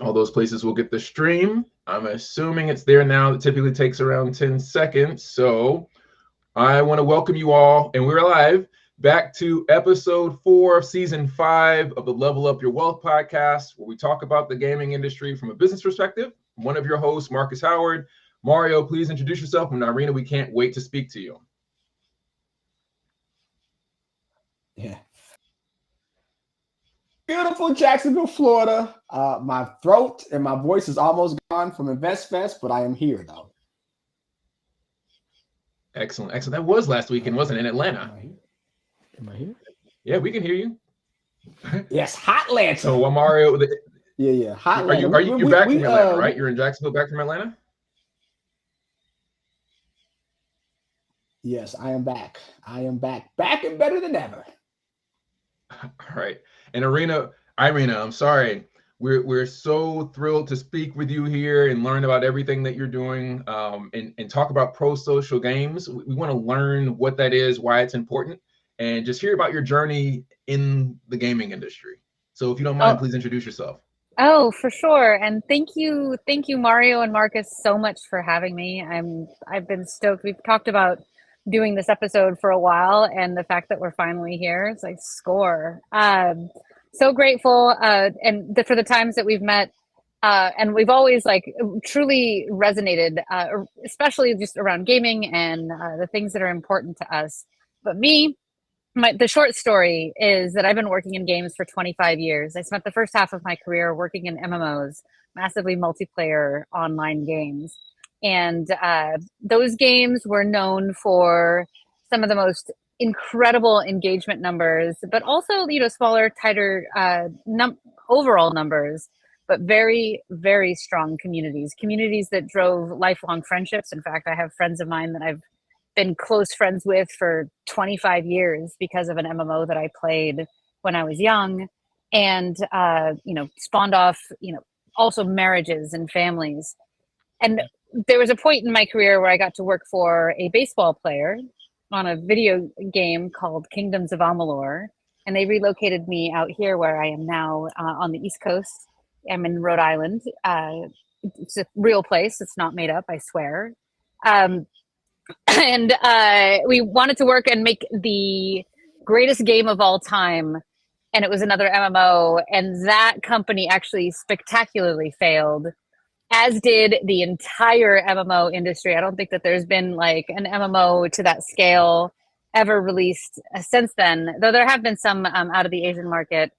All those places will get the stream. I'm assuming it's there now. It typically takes around 10 seconds. So I want to welcome you all, and we're live back to episode 4 of season 5 of the Level Up Your Wealth podcast, where we talk about the gaming industry from a business perspective. I'm one of your hosts, Marcus Howard. Mario, please introduce yourself. And Irina, we can't wait to speak to you. Yeah. Beautiful Jacksonville, Florida. My throat and my voice is almost gone from InvestFest, but I am here though. Excellent. That was last weekend, wasn't it, in Atlanta? Am I here? Yeah, we can hear you. Yes, hot Atlanta. So, Mario, yeah, hot Atlanta. Are you back from Atlanta, right? You're in Jacksonville, back from Atlanta? Yes, I am back. Back and better than ever. All right. And Irina, I'm sorry. We're so thrilled to speak with you here and learn about everything that you're doing, and talk about pro social games. We want to learn what that is, why it's important, and just hear about your journey in the gaming industry. So if you don't mind, please introduce yourself. Oh, for sure. And thank you, Mario and Marcus, so much for having me. I've been stoked. We've talked about doing this episode for a while, and the fact that we're finally here, it's like score. So grateful, and for the times that we've met, and we've always truly resonated, especially just around gaming and the things that are important to us. But the short story is that I've been working in games for 25 years. I spent the first half of my career working in MMOs, massively multiplayer online games. And those games were known for some of the most incredible engagement numbers, but also, smaller, tighter overall numbers, but very, very strong communities that drove lifelong friendships. In fact, I have friends of mine that I've been close friends with for 25 years because of an MMO that I played when I was young, and spawned off, also marriages and families. And there was a point in my career where I got to work for a baseball player on a video game called Kingdoms of Amalur, and they relocated me out here where I am now, on the East Coast. I'm in Rhode Island. It's a real place. It's not made up, I swear. And we wanted to work and make the greatest game of all time, and it was another MMO, and that company actually spectacularly failed, as did the entire MMO industry. I don't think that there's been an MMO to that scale ever released since then, though there have been some out of the Asian market.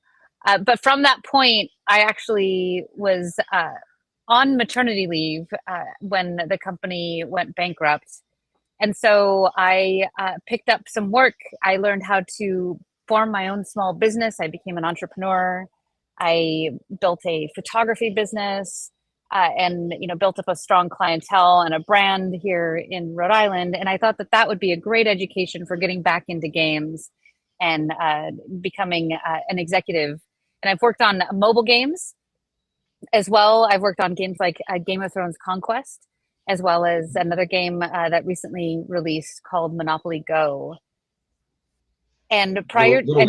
But from that point, I actually was on maternity leave when the company went bankrupt. And so I picked up some work. I learned how to form my own small business. I became an entrepreneur. I built a photography business. And built up a strong clientele and a brand here in Rhode Island. And I thought that would be a great education for getting back into games and becoming an executive. And I've worked on mobile games as well. I've worked on games like Game of Thrones Conquest, as well as another game that recently released called Monopoly Go. And prior little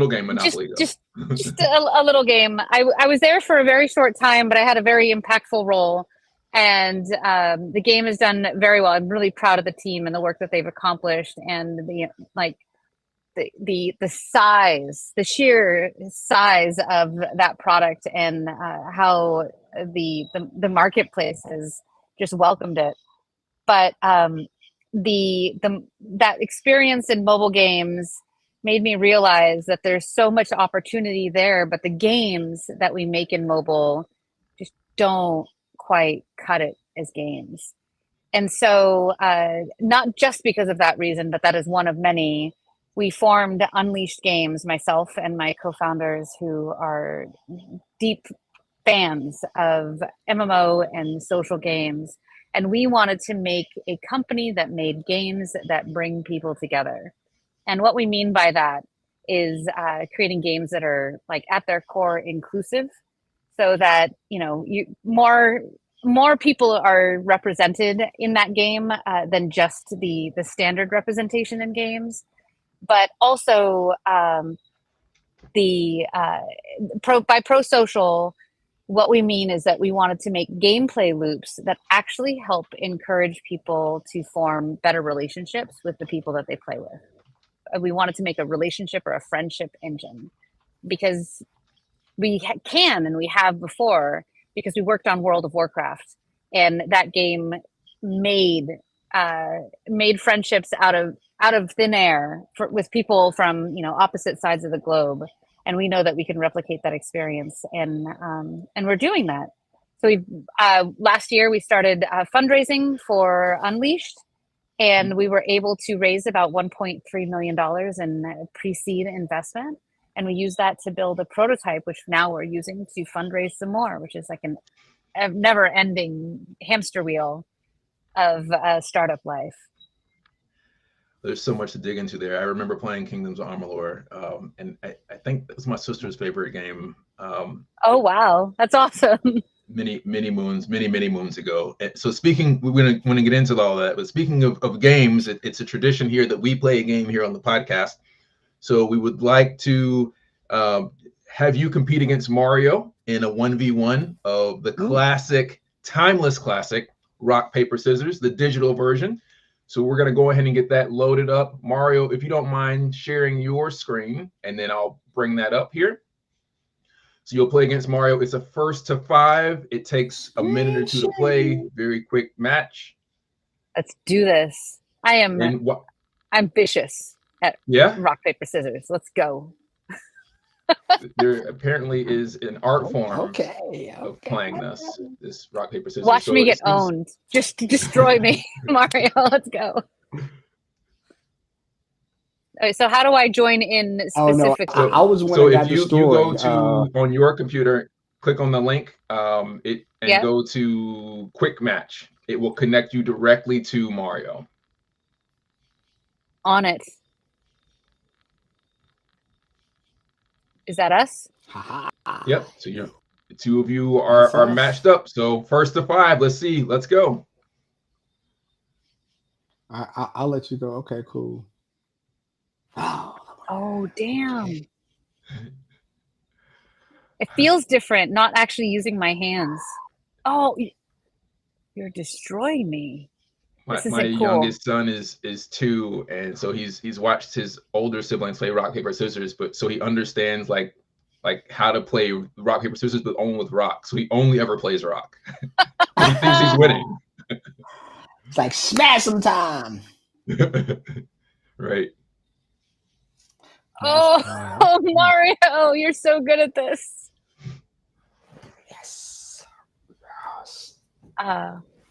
game Monopoly just a little game. I was there for a very short time, but I had a very impactful role, and the game has done very well. I'm really proud of the team and the work that they've accomplished, and the size, the sheer size of that product, and how the marketplace has just welcomed it. But that experience in mobile games made me realize that there's so much opportunity there, but the games that we make in mobile just don't quite cut it as games. And so not just because of that reason, but that is one of many, we formed Unleashed Games, myself and my co-founders, who are deep fans of MMO and social games. And we wanted to make a company that made games that bring people together. And what we mean by that is creating games that are at their core inclusive, so that more people are represented in that game than just the standard representation in games. But also by pro social, what we mean is that we wanted to make gameplay loops that actually help encourage people to form better relationships with the people that they play with. We wanted to make a relationship or a friendship engine, because we can, and we have before, because we worked on World of Warcraft, and that game made friendships out of thin air with people from opposite sides of the globe, and we know that we can replicate that experience, and we're doing that. So we last year we started fundraising for Unleashed, and we were able to raise about $1.3 million in pre-seed investment. And we used that to build a prototype, which now we're using to fundraise some more, which is like a never-ending hamster wheel of startup life. There's so much to dig into there. I remember playing Kingdoms of Amalur, and I think that was my sister's favorite game. Oh, wow. That's awesome. many moons ago. So speaking, we're going to get into all that, but speaking of games, it's a tradition here that we play a game here on the podcast. So we would like to have you compete against Mario in a 1v1 of the classic, timeless classic, rock, paper, scissors, the digital version. So we're going to go ahead and get that loaded up. Mario, if you don't mind sharing your screen, and then I'll bring that up here. So you'll play against Mario. It's a 1st to 5. It takes a minute or 2 to play. Very quick match. Let's do this. I am ambitious at rock, paper, scissors. Let's go. There apparently is an art form of playing this rock, paper, scissors. Watch me get owned. Just destroy me, Mario. Let's go. Okay, so how do I join in specifically? Oh, no, I was wondering. So if you go to on your computer, click on the link, go to quick match. It will connect you directly to Mario. On it. Is that us? Yep. So the two of you are matched up. So 1st to 5. Let's see. Let's go. I'll let you go. Okay, cool. Oh, damn. It feels different not actually using my hands. Oh, you're destroying me. My youngest son is 2, and so he's watched his older siblings play rock, paper, scissors, but so he understands like how to play rock, paper, scissors, but only with rock. So he only ever plays rock. He thinks he's winning. It's like smash some time. Right. Oh, Mario, you're so good at this. Yes.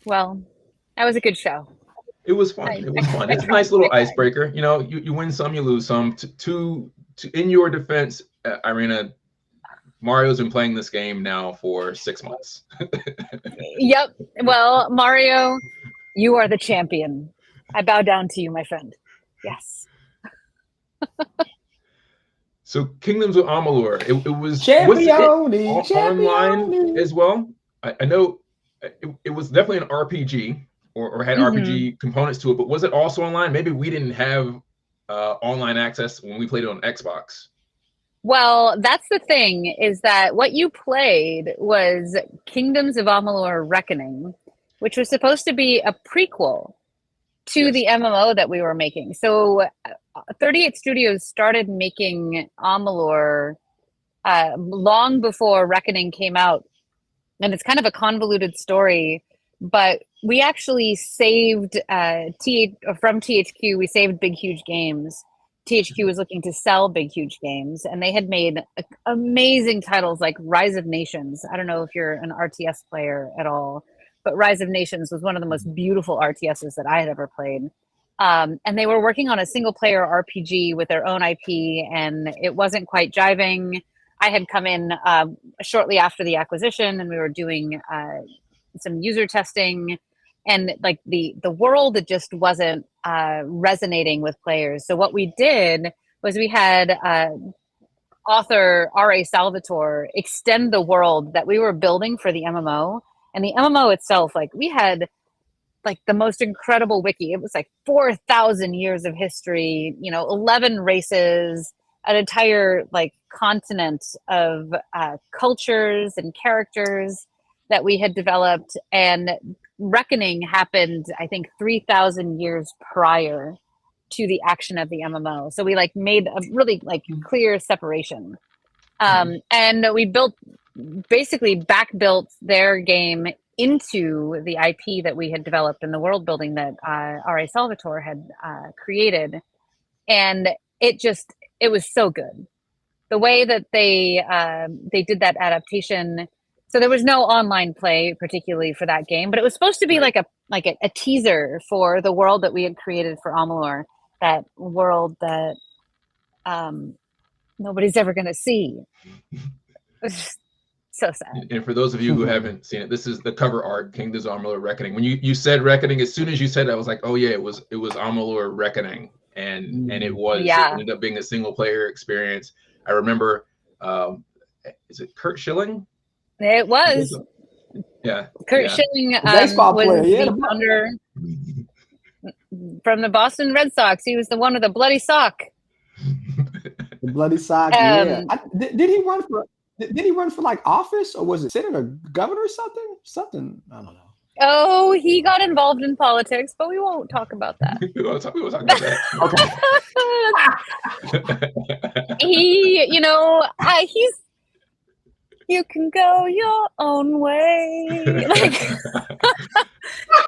Well, that was a good show. It was fun. It's a nice little icebreaker. You win some, you lose some. To in your defense, Irina, Mario's been playing this game now for 6 months. Yep. Well, Mario, you are the champion. I bow down to you, my friend. Yes. So Kingdoms of Amalur, it was online as well. I know it was definitely an RPG or had RPG components to it, but was it also online? Maybe we didn't have online access when we played it on Xbox. Well, that's the thing, is that what you played was Kingdoms of Amalur Reckoning, which was supposed to be a prequel to the MMO that we were making. So 38 Studios started making Amalur long before Reckoning came out. And it's kind of a convoluted story, but we actually saved from THQ, we saved Big Huge Games. THQ was looking to sell Big Huge Games, and they had made amazing titles like Rise of Nations. I don't know if you're an RTS player at all, but Rise of Nations was one of the most beautiful RTSs that I had ever played. And they were working on a single-player RPG with their own IP, and it wasn't quite jiving. I had come in shortly after the acquisition, and we were doing some user testing, and like the world just wasn't resonating with players. So what we did was we had author R.A. Salvatore extend the world that we were building for the MMO. And the MMO itself, like we had like the most incredible wiki. It was like 4,000 years of history, 11 races, an entire like continent of cultures and characters that we had developed, and Reckoning happened, I think, 3,000 years prior to the action of the MMO. So we like made a really like clear separation. And we basically back built their game into the IP that we had developed and the world building that R.A. Salvatore had created. And it was so good. The way that they did that adaptation. So there was no online play particularly for that game, but it was supposed to be like a teaser for the world that we had created for Amalur, that world that nobody's ever going to see. It's so sad. And for those of you who haven't seen it, this is the cover art, Kingdoms of Amalur Reckoning. When you said Reckoning, as soon as you said it, I was like, oh yeah, it was Amalur Reckoning. And it ended up being a single player experience. I remember, is it Kurt Schilling? It was. Yeah. Kurt Schilling baseball was player, the founder from the Boston Red Sox. He was the one with the bloody sock. The bloody sock. Did he run for? Did he run for like office, or was it senator, governor, or something? Something, I don't know. Oh, he got involved in politics, but we won't talk about that. we won't talk about that. Okay. He's. You can go your own way. Like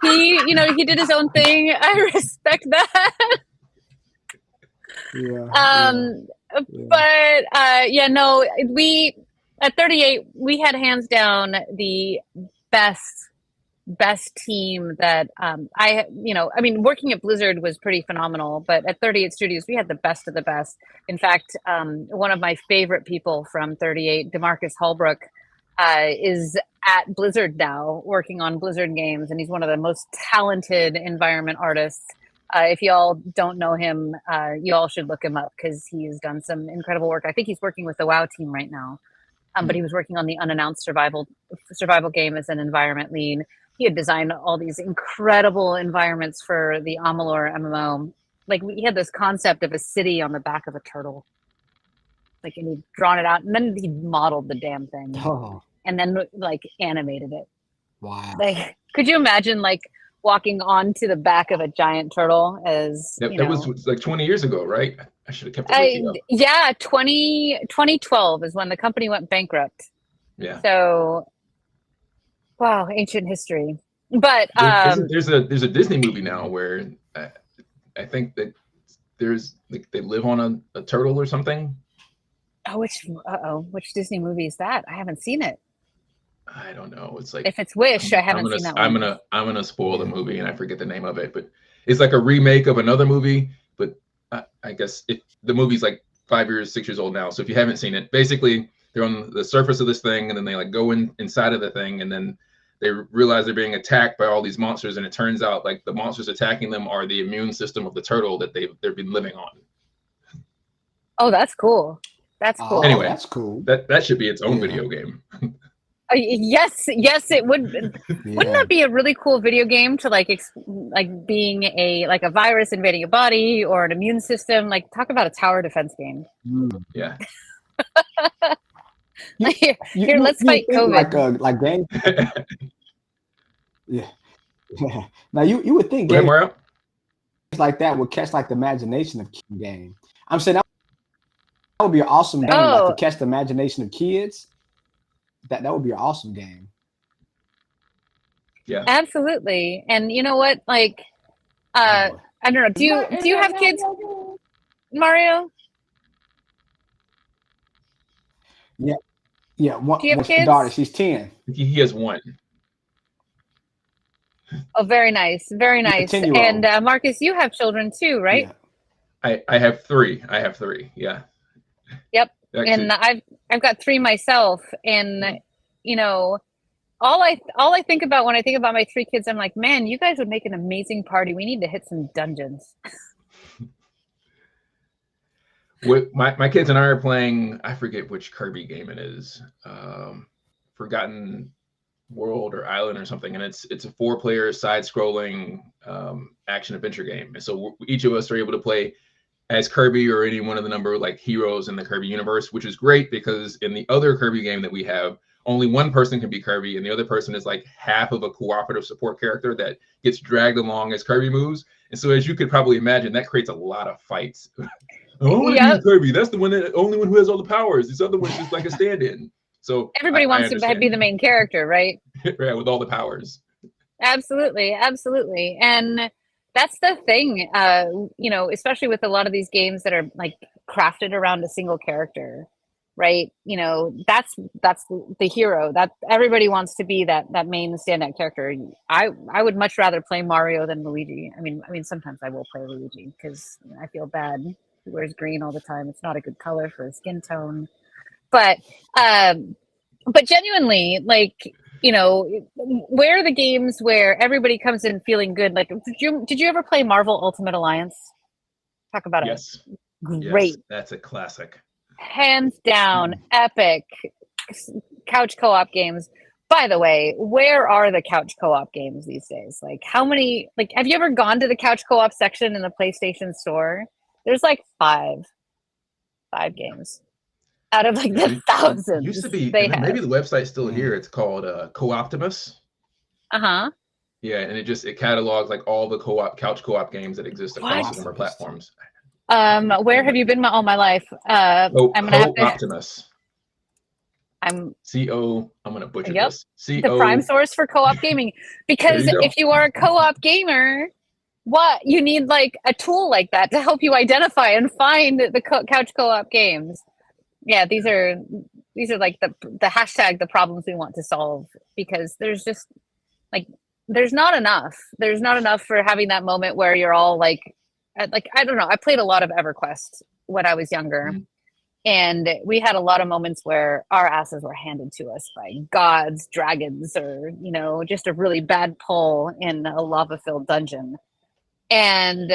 he did his own thing. I respect that. But we at 38 we had hands down the best team that working at Blizzard was pretty phenomenal, but at 38 Studios we had the best of the best. In fact, one of my favorite people from 38, DeMarcus Holbrook, is at Blizzard now working on Blizzard games, and he's one of the most talented environment artists. If y'all don't know him, you all should look him up because he's done some incredible work. I think he's working with the WoW team right now, but he was working on the unannounced survival game as an environment lead. He had designed all these incredible environments for the Amalur MMO. Like he had this concept of a city on the back of a turtle. Like, and he'd drawn it out, and then he modeled the damn thing, and then like animated it. Wow! Like, could you imagine like walking onto the back of a giant turtle? That was like 20 years ago, right? I should have kept it. Yeah, 2012 is when the company went bankrupt. Yeah. So. Wow, ancient history. But there's a Disney movie now where I think that there's like they live on a turtle or something. Oh, which Disney movie is that? I haven't seen it. I don't know. It's like if it's Wish, I haven't seen that one. I'm gonna spoil the movie and I forget the name of it, but it's like a remake of another movie. But I guess if the movie's like 6 years old now, so if you haven't seen it, basically they're on the surface of this thing and then they like go inside of the thing and then they realize they're being attacked by all these monsters, and it turns out like the monsters attacking them are the immune system of the turtle that they've been living on. Oh, that's cool. That's cool. Anyway, that's cool. That should be its own video game. Yes, it would. Wouldn't that be a really cool video game to like being a virus invading a body or an immune system? Like, talk about a tower defense game. Yeah. Let's fight COVID. Like game. Yeah. Now you would think games like that would catch like the imagination of game. I'm saying that would be an awesome game, like to catch the imagination of kids. That would be an awesome game. Yeah, absolutely. And you know what? Like, I don't know. Do you have kids, Mario? Yeah. Yeah. Do you have kids? Daughter, she's 10. He has one. Oh, very nice. Very nice. And Marcus, you have children too, right? Yeah. I have three. Yeah. Yep. Actually, and I've got 3 myself, and you know, all I think about when I think about my 3 kids, I'm like, man, you guys would make an amazing party. We need to hit some dungeons. My kids and I are playing, I forget which Kirby game it is, Forgotten World or Island or something, and it's a 4-player side-scrolling action adventure game. And so each of us are able to play as Kirby or any one of the number of like heroes in the Kirby universe, which is great because in the other Kirby game that we have, only one person can be Kirby, and the other person is like half of a cooperative support character that gets dragged along as Kirby moves. And so, as you could probably imagine, that creates a lot of fights. I want to be Kirby. That's the only one who has all the powers. This other one's just like a stand-in. So everybody wants to be the main character, right? Right, with all the powers. Absolutely, absolutely, and that's the thing. You know, especially with a lot of these games that are like crafted around a single character. Right, you know, that's the hero that everybody wants to be, that main standout character. I would much rather play Mario than Luigi. I mean sometimes I will play Luigi because I feel bad. He wears green all the time. It's not a good color for his skin tone. But genuinely, like, you know, where are the games where everybody comes in feeling good? Like, did you ever play Marvel Ultimate Alliance? Talk about it. Yes. Great. Yes, that's a classic. Hands down, epic couch co-op games. By the way, where are the couch co-op games these days? Like, how many? Like, have you ever gone to the couch co-op section in the PlayStation Store? There's like five games out of like the thousands. It used to be. Maybe the website's still here. It's called Co-Optimus. Yeah, and it catalogs like all the couch co-op games that exist across the number of platforms. Where have you been all my life? I'm gonna have to. Optimus. I'm gonna butcher this. The prime source for co-op gaming, because if you are a co-op gamer, what you need like a tool like that to help you identify and find the couch co-op games. Yeah, these are like the hashtag, the problems we want to solve, because there's just like there's not enough for having that moment where you're all like I don't know. I played a lot of EverQuest when I was younger, and we had a lot of moments where our asses were handed to us by gods, dragons, or, you know, just a really bad pull in a lava-filled dungeon. And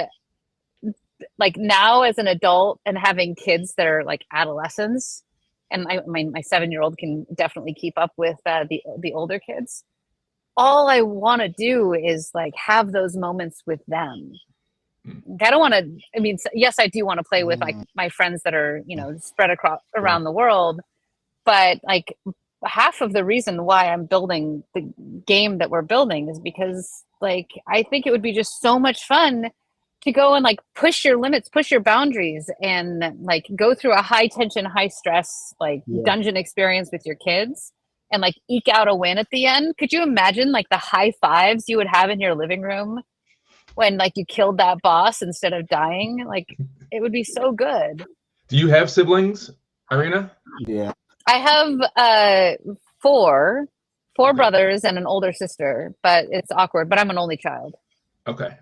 like now as an adult and having kids that are like adolescents, and my 7-year-old can definitely keep up with the older kids. All I want to do is like have those moments with them. I don't want to, I mean, yes, I do want to play with like my friends that are, you know, spread around the world, but like half of the reason why I'm building the game that we're building is because like I think it would be just so much fun to go and like push your limits, push your boundaries, and like go through a high tension, high stress like dungeon experience with your kids and like eke out a win at the end. Could you imagine like the high fives you would have in your living room when like you killed that boss instead of dying? Like it would be so good. Do you have siblings, Irina? Yeah. I have four brothers and an older sister, but it's awkward, but I'm an only child. Okay.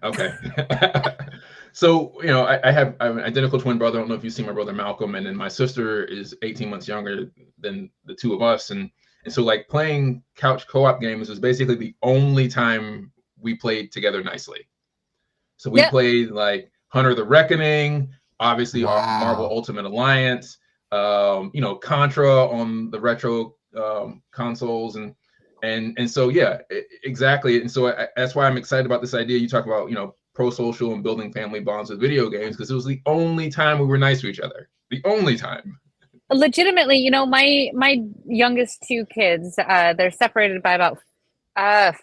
So, you know, I have an identical twin brother. I don't know if you've seen my brother Malcolm, and then my sister is 18 months younger than the two of us. And so like playing couch co-op games was basically the only time we played together nicely. So we played like Hunter the Reckoning, obviously Marvel Ultimate Alliance, you know, Contra on the retro consoles, and so exactly. And so that's why I'm excited about this idea. You talk about, you know, pro-social and building family bonds with video games, because it was the only time we were nice to each other. The only time. Legitimately, you know, my youngest two kids, they're separated by about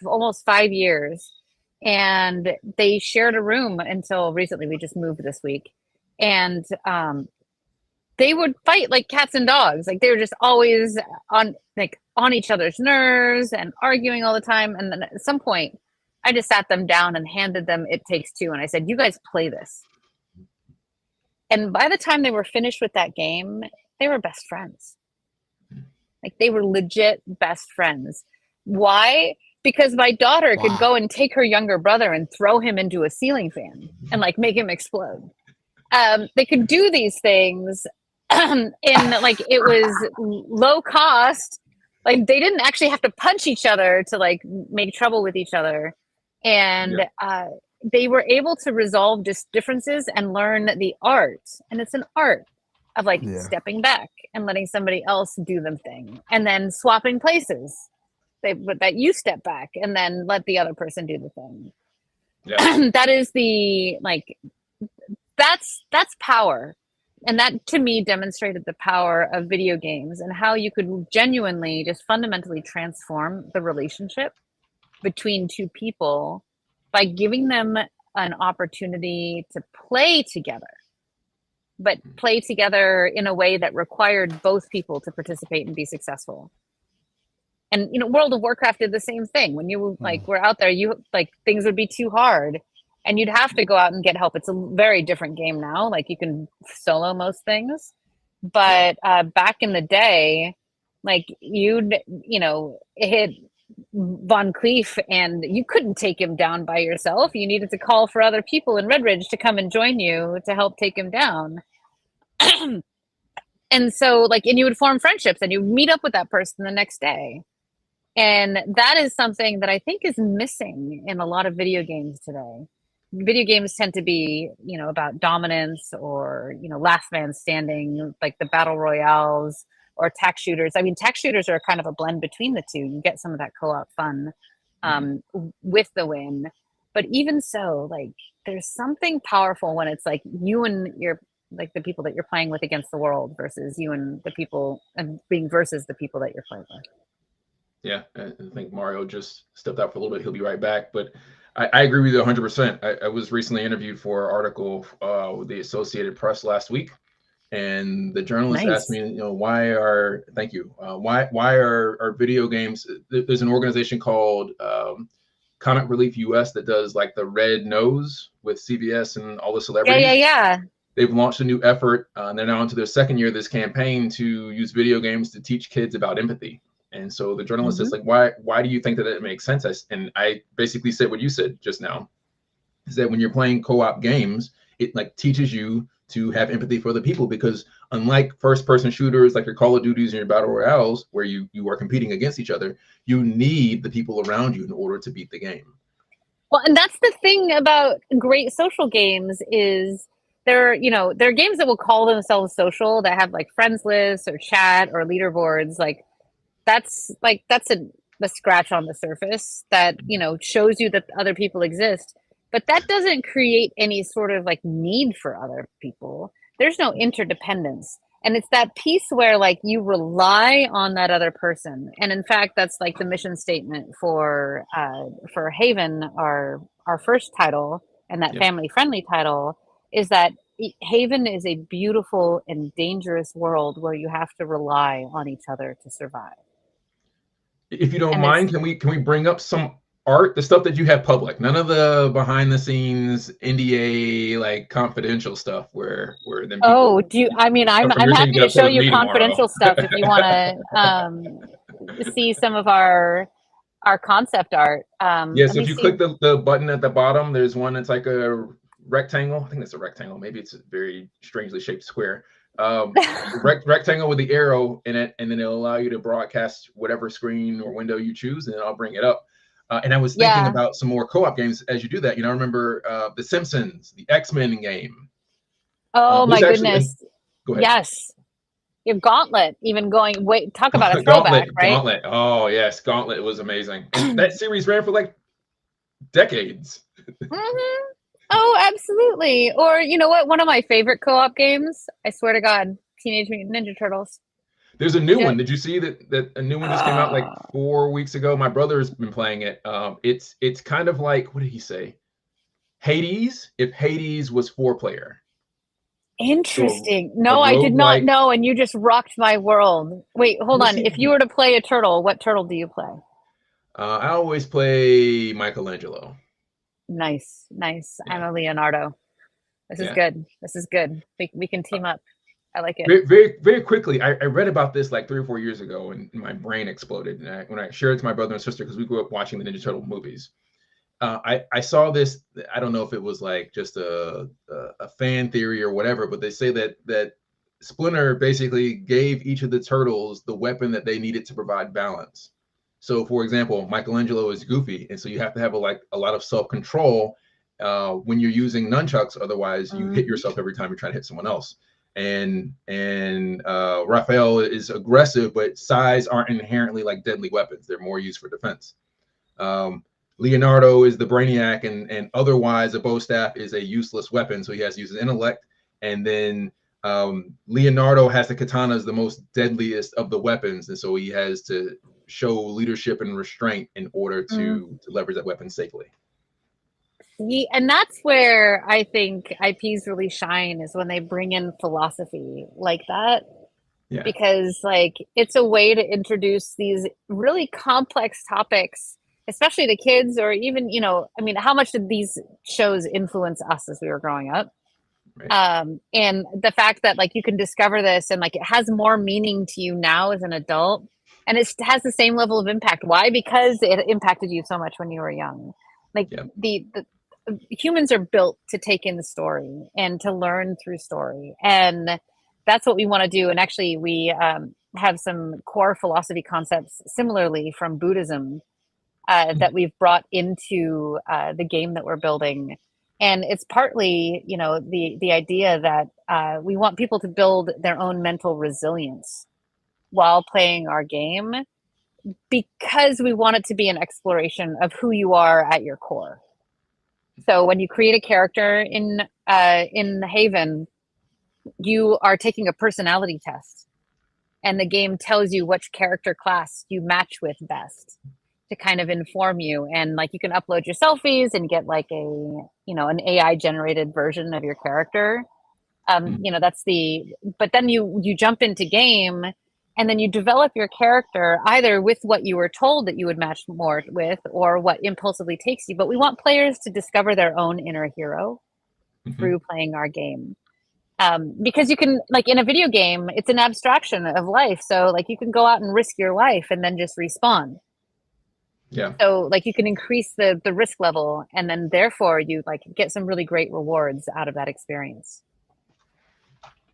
almost 5 years. And they shared a room until recently. We just moved this week, and they would fight like cats and dogs. Like they were just always on each other's nerves and arguing all the time. And then at some point, I just sat them down and handed them It Takes Two, and I said, "You guys play this." And by the time they were finished with that game, they were best friends. Like they were legit best friends. Why? Because my daughter could go and take her younger brother and throw him into a ceiling fan and like make him explode. They could do these things in like it was low cost. Like they didn't actually have to punch each other to like make trouble with each other. And they were able to resolve differences and learn the art. And it's an art of like stepping back and letting somebody else do the thing, and then swapping places. That you step back and then let the other person do the thing. That is that's power. And that to me demonstrated the power of video games and how you could genuinely just fundamentally transform the relationship between two people by giving them an opportunity to play together, but play together in a way that required both people to participate and be successful. And World of Warcraft did the same thing. When you were out there, you things would be too hard and you'd have to go out and get help. It's a very different game now. Like, you can solo most things, but back in the day, like, you'd hit Von Cleef and you couldn't take him down by yourself. You needed to call for other people in Red Ridge to come and join you to help take him down. And so and you would form friendships and you would meet up with that person the next day. And that is something that I think is missing in a lot of video games today. Video games tend to be, about dominance or, last man standing, like the battle royales or tax shooters. I mean, tax shooters are kind of a blend between the two. You get some of that co-op fun with the win. But even so, there's something powerful when it's you and your the people that you're playing with against the world versus you and the people and being versus the people that you're playing with. Yeah, I think Mario just stepped out for a little bit. He'll be right back. But I agree with you 100%. I was recently interviewed for an article with the Associated Press last week. And the journalist asked me, why are video games? There's an organization called Comic Relief US that does the Red Nose with CBS and all the celebrities. Yeah. They've launched a new effort. They're now into their second year of this campaign to use video games to teach kids about empathy. And so the journalist is why do you think that it makes sense? And I basically said what you said just now, is that when you're playing co-op games, it teaches you to have empathy for the people, because unlike first-person shooters like your Call of Duties and your Battle Royales, where you are competing against each other, you need the people around you in order to beat the game. Well, and that's the thing about great social games is there are games that will call themselves social that have friends lists or chat or leaderboards. That's a scratch on the surface that, shows you that other people exist. But that doesn't create any sort of need for other people. There's no interdependence. And it's that piece where you rely on that other person. And in fact, that's the mission statement for Haven, our first title, and that family friendly title, is that Haven is a beautiful and dangerous world where you have to rely on each other to survive. If you don't mind, can we bring up some art, the stuff that you have public, none of the behind the scenes NDA confidential stuff where then I'm happy to show you confidential stuff if you want to see some of our concept art. Yes, if you click the button at the bottom, there's one that's a rectangle. I think that's a rectangle. Maybe it's a very strangely shaped square. Rectangle with the arrow in it, and then it'll allow you to broadcast whatever screen or window you choose, and then I'll bring it up. And I was thinking about some more co-op games as you do that. I remember The Simpsons, the X-Men game. Oh my goodness! Go ahead. Yes, your Gauntlet. Even talk about a throwback, right? Gauntlet. Oh yes, Gauntlet was amazing. That series ran for decades. Mm-hmm. Oh, absolutely. Or you know what? One of my favorite co-op games, I swear to God, Teenage Mutant Ninja Turtles. There's a new one. Did you see that a new one just came out 4 weeks ago? My brother's been playing it. It's kind of what did he say? Hades, if Hades was 4-player. Interesting. No, I did not know, and you just rocked my world. Wait, hold on. If you were to play a turtle, what turtle do you play? I always play Michelangelo. Nice. Yeah. I'm a Leonardo. This is good. We can team up. I like it. Very, very, very quickly, I read about this 3 or 4 years ago, and my brain exploded. And when I shared it to my brother and sister, because we grew up watching the Ninja Turtle movies, I saw this. I don't know if it was just a fan theory or whatever, but they say that Splinter basically gave each of the turtles the weapon that they needed to provide balance. So, for example, Michelangelo is goofy, and so you have to have a lot of self-control when you're using nunchucks. Otherwise, you hit yourself every time you try to hit someone else. And Raphael is aggressive, but size aren't inherently deadly weapons. They're more used for defense. Leonardo is the brainiac, and otherwise a bow staff is a useless weapon, so he has to use his intellect. And then Leonardo has the katana as the most deadliest of the weapons, and so he has to show leadership and restraint in order to leverage that weapon safely. And that's where I think IPs really shine, is when they bring in philosophy like that. Yeah. Because like it's a way to introduce these really complex topics, especially to kids, or even, you know, I mean, how much did these shows influence us as we were growing up? Right. And the fact that like you can discover this and like it has more meaning to you now as an adult, and it has the same level of impact. Why? Because it impacted you so much when you were young. Like the humans are built to take in the story and to learn through story, and that's what we want to do. And actually we have some core philosophy concepts similarly from Buddhism that we've brought into the game that we're building. And it's partly, you know, the idea that we want people to build their own mental resilience while playing our game, because we want it to be an exploration of who you are at your core. So when you create a character in Haven, you are taking a personality test, and the game tells you which character class you match with best to kind of inform you. And like you can upload your selfies and get like a, you know, an AI generated version of your character. You know, but then you jump into game, and then you develop your character either with what you were told that you would match more with, or what impulsively takes you. But we want players to discover their own inner hero through playing our game. Because you can, like in a video game, it's an abstraction of life. So like you can go out and risk your life and then just respawn. Yeah. So like you can increase the risk level, and then therefore you like get some really great rewards out of that experience.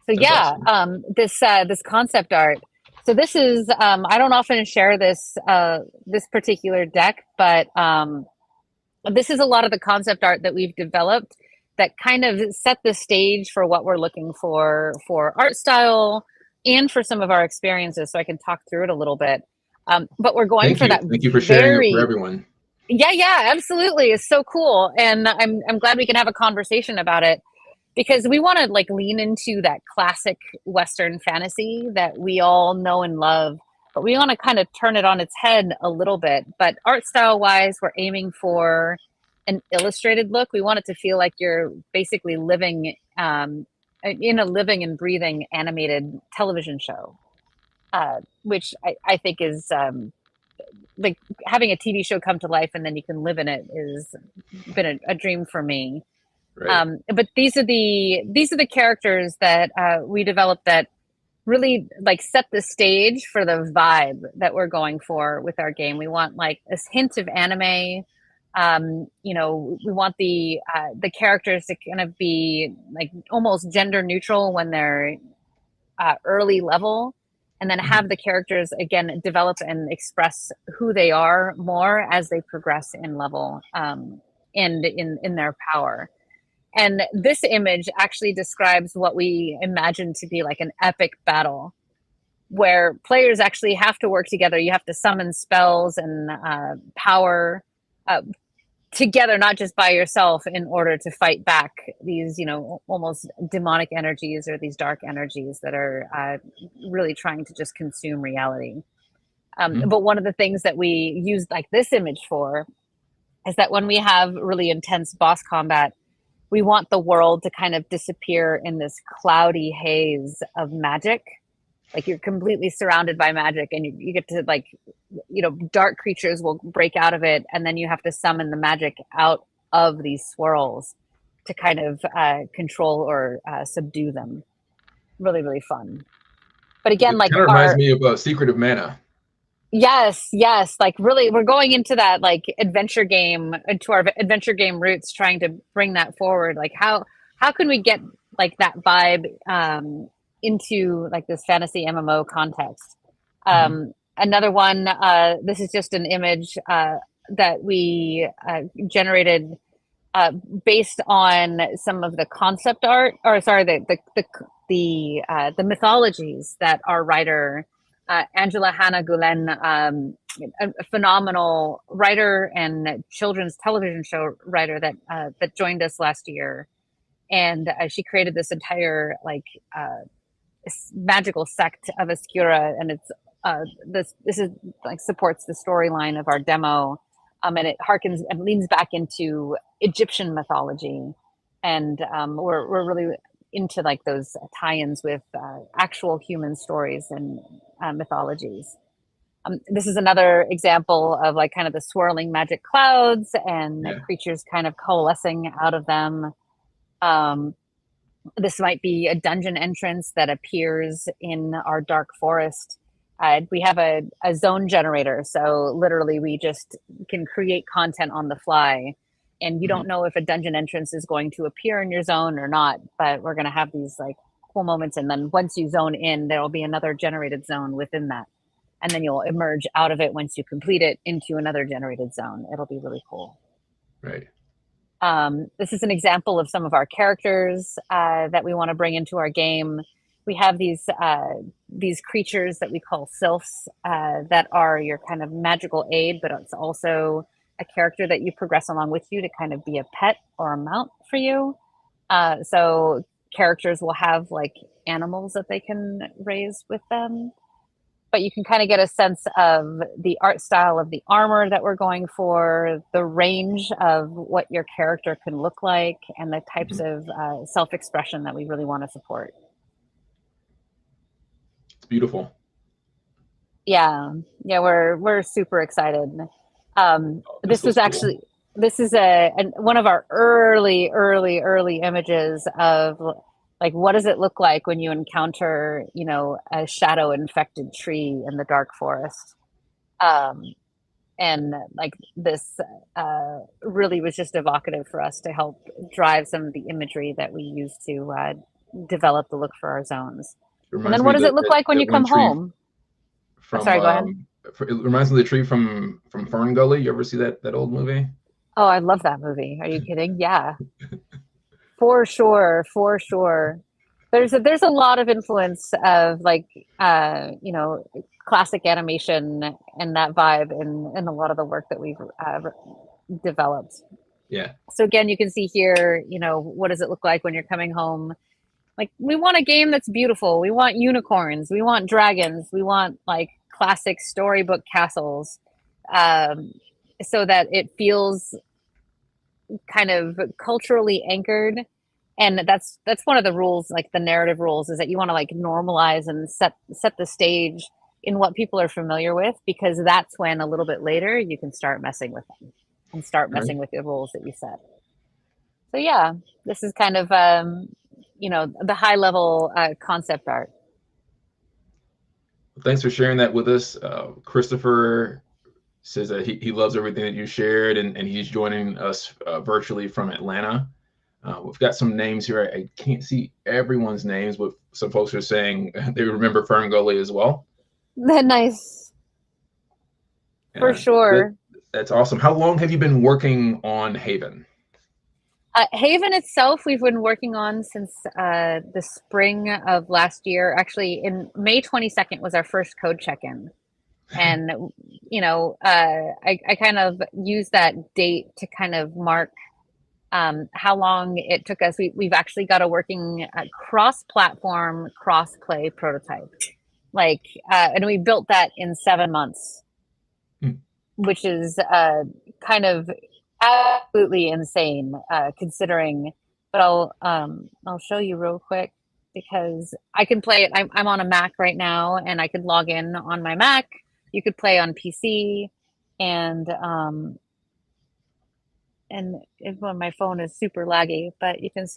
So that's awesome. This concept art. So this is I don't often share this particular deck, but this is a lot of the concept art that we've developed that kind of set the stage for what we're looking for art style and for some of our experiences. So I can talk through it a little bit. But we're going for that. Thank you for sharing it for everyone. Yeah, absolutely. It's so cool. And I'm glad we can have a conversation about it, because we want to like lean into that classic Western fantasy that we all know and love, but we want to kind of turn it on its head a little bit. But art style wise, we're aiming for an illustrated look. We want it to feel like you're basically living in a living and breathing animated television show, which I think is like having a TV show come to life and then you can live in it is been a dream for me. Right. But these are the characters that we developed that really like set the stage for the vibe that we're going for with our game. We want like a hint of anime. You know, we want the characters to kind of be like almost gender neutral when they're early level, and then have the characters again develop and express who they are more as they progress in level and in their power. And this image actually describes what we imagine to be like an epic battle, where players actually have to work together. You have to summon spells and power together, not just by yourself, in order to fight back these, you know, almost demonic energies or these dark energies that are really trying to just consume reality. But one of the things that we use like this image for is that when we have really intense boss combat, we want the world to kind of disappear in this cloudy haze of magic. Like you're completely surrounded by magic, and you get to like, you know, dark creatures will break out of it, and then you have to summon the magic out of these swirls to kind of control or subdue them. Really, really fun. But again, like kind of reminds me of Secret of Mana. Yes. Like really, we're going into that like adventure game, into our adventure game roots, trying to bring that forward. Like how can we get like that vibe into like this fantasy MMO context? Another one, this is just an image that we generated based on some of the concept art, or sorry, the mythologies that our writer Angela Hannah Gulen, a phenomenal writer and children's television show writer that joined us last year, and she created this entire magical sect of Escura, and it's this is like supports the storyline of our demo, and it harkens and leans back into Egyptian mythology, and we're really into like those tie-ins with actual human stories and mythologies. This is another example of like kind of the swirling magic clouds and creatures kind of coalescing out of them. This might be a dungeon entrance that appears in our dark forest. We have a zone generator, so literally we just can create content on the fly, and you don't know if a dungeon entrance is going to appear in your zone or not, but we're going to have these like cool moments, and then once you zone in, there will be another generated zone within that, and then you'll emerge out of it once you complete it into another generated zone. It'll be really cool. Right. This is an example of some of our characters that we want to bring into our game. We have these creatures that we call sylphs that are your kind of magical aid, but it's also a character that you progress along with you to kind of be a pet or a mount for you. So characters will have like animals that they can raise with them. But you can kind of get a sense of the art style of the armor that we're going for, the range of what your character can look like, and the types of self-expression that we really want to support. It's beautiful. Yeah, we're super excited. This was actually cool. This is one of our early images of like, what does it look like when you encounter, a shadow infected tree in the dark forest? And like this really was just evocative for us to help drive some of the imagery that we use to develop the look for our zones. And then what does it look like when you come home? Sorry, go ahead. It reminds me of the tree from Fern Gully. You ever see that old movie? Oh, I love that movie. Are you kidding? Yeah. For sure. There's a lot of influence of like classic animation and that vibe in a lot of the work that we've developed. Yeah. So again, you can see here, what does it look like when you're coming home? Like, we want a game that's beautiful. We want unicorns. We want dragons. We want like classic storybook castles, so that it feels kind of culturally anchored. And that's one of the rules, like the narrative rules, is that you want to like normalize and set the stage in what people are familiar with, because that's when a little bit later you can start messing with them and start messing with the rules that you set. So yeah, this is kind of the high level concept art. Thanks for sharing that with us. Christopher says that he loves everything that you shared, and he's joining us virtually from Atlanta. We've got some names here. I can't see everyone's names, but some folks are saying they remember Fern Gully as well. Nice. For sure. That's awesome. How long have you been working on Haven? Haven itself, we've been working on since the spring of last year. Actually, in May 22nd was our first code check-in. And, I kind of used that date to kind of mark how long it took us. We've actually got a working cross-platform, cross-play prototype. And we built that in 7 months, which is kind of absolutely insane considering. But I'll show you real quick, because I can play it. I'm on a Mac right now, and I could log in on my Mac. You could play on PC, and when my phone is super laggy, but you can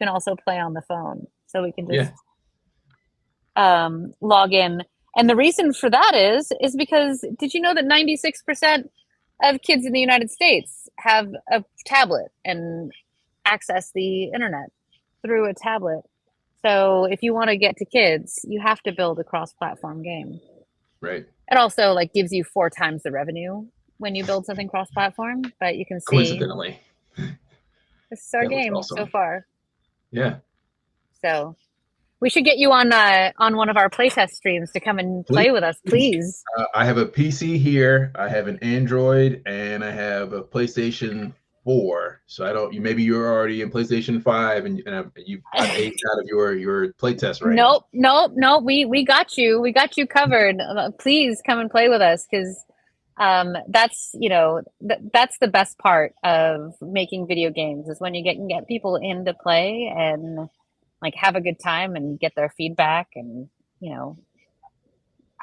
also play on the phone. So we can just log in. And the reason for that is because, did you know that 96% of kids in the United States have a tablet and access the internet through a tablet? So if you want to get to kids, you have to build a cross-platform game. Right. It also gives you 4 times the revenue when you build something cross-platform, but you can see. Coincidentally. This is our game so far. Yeah. So We should get you on one of our playtest streams to come and play with us, please. I have a PC here. I have an Android, and I have a PlayStation 4. So I don't. Maybe you're already in PlayStation 5, and you've aged out of your playtest range. Nope. We got you. We got you covered. Please come and play with us, because that's that's the best part of making video games, is when you can get people in to play and like have a good time and get their feedback and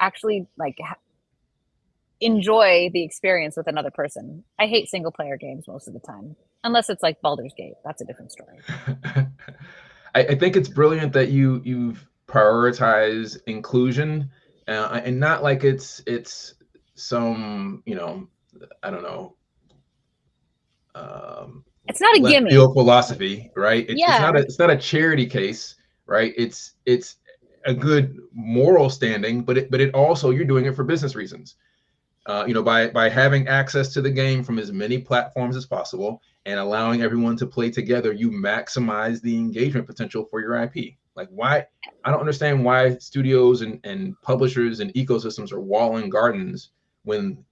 actually like enjoy the experience with another person. I hate single player games most of the time, unless it's like Baldur's Gate. That's a different story. I think it's brilliant that you've prioritized inclusion, and not like it's some I don't know. It's not a gimmick. Philosophy, right? It's not a charity case, right? It's a good moral standing, but it also, you're doing it for business reasons. By having access to the game from as many platforms as possible and allowing everyone to play together, you maximize the engagement potential for your IP. Like, why? I don't understand why studios and publishers and ecosystems are walling gardens when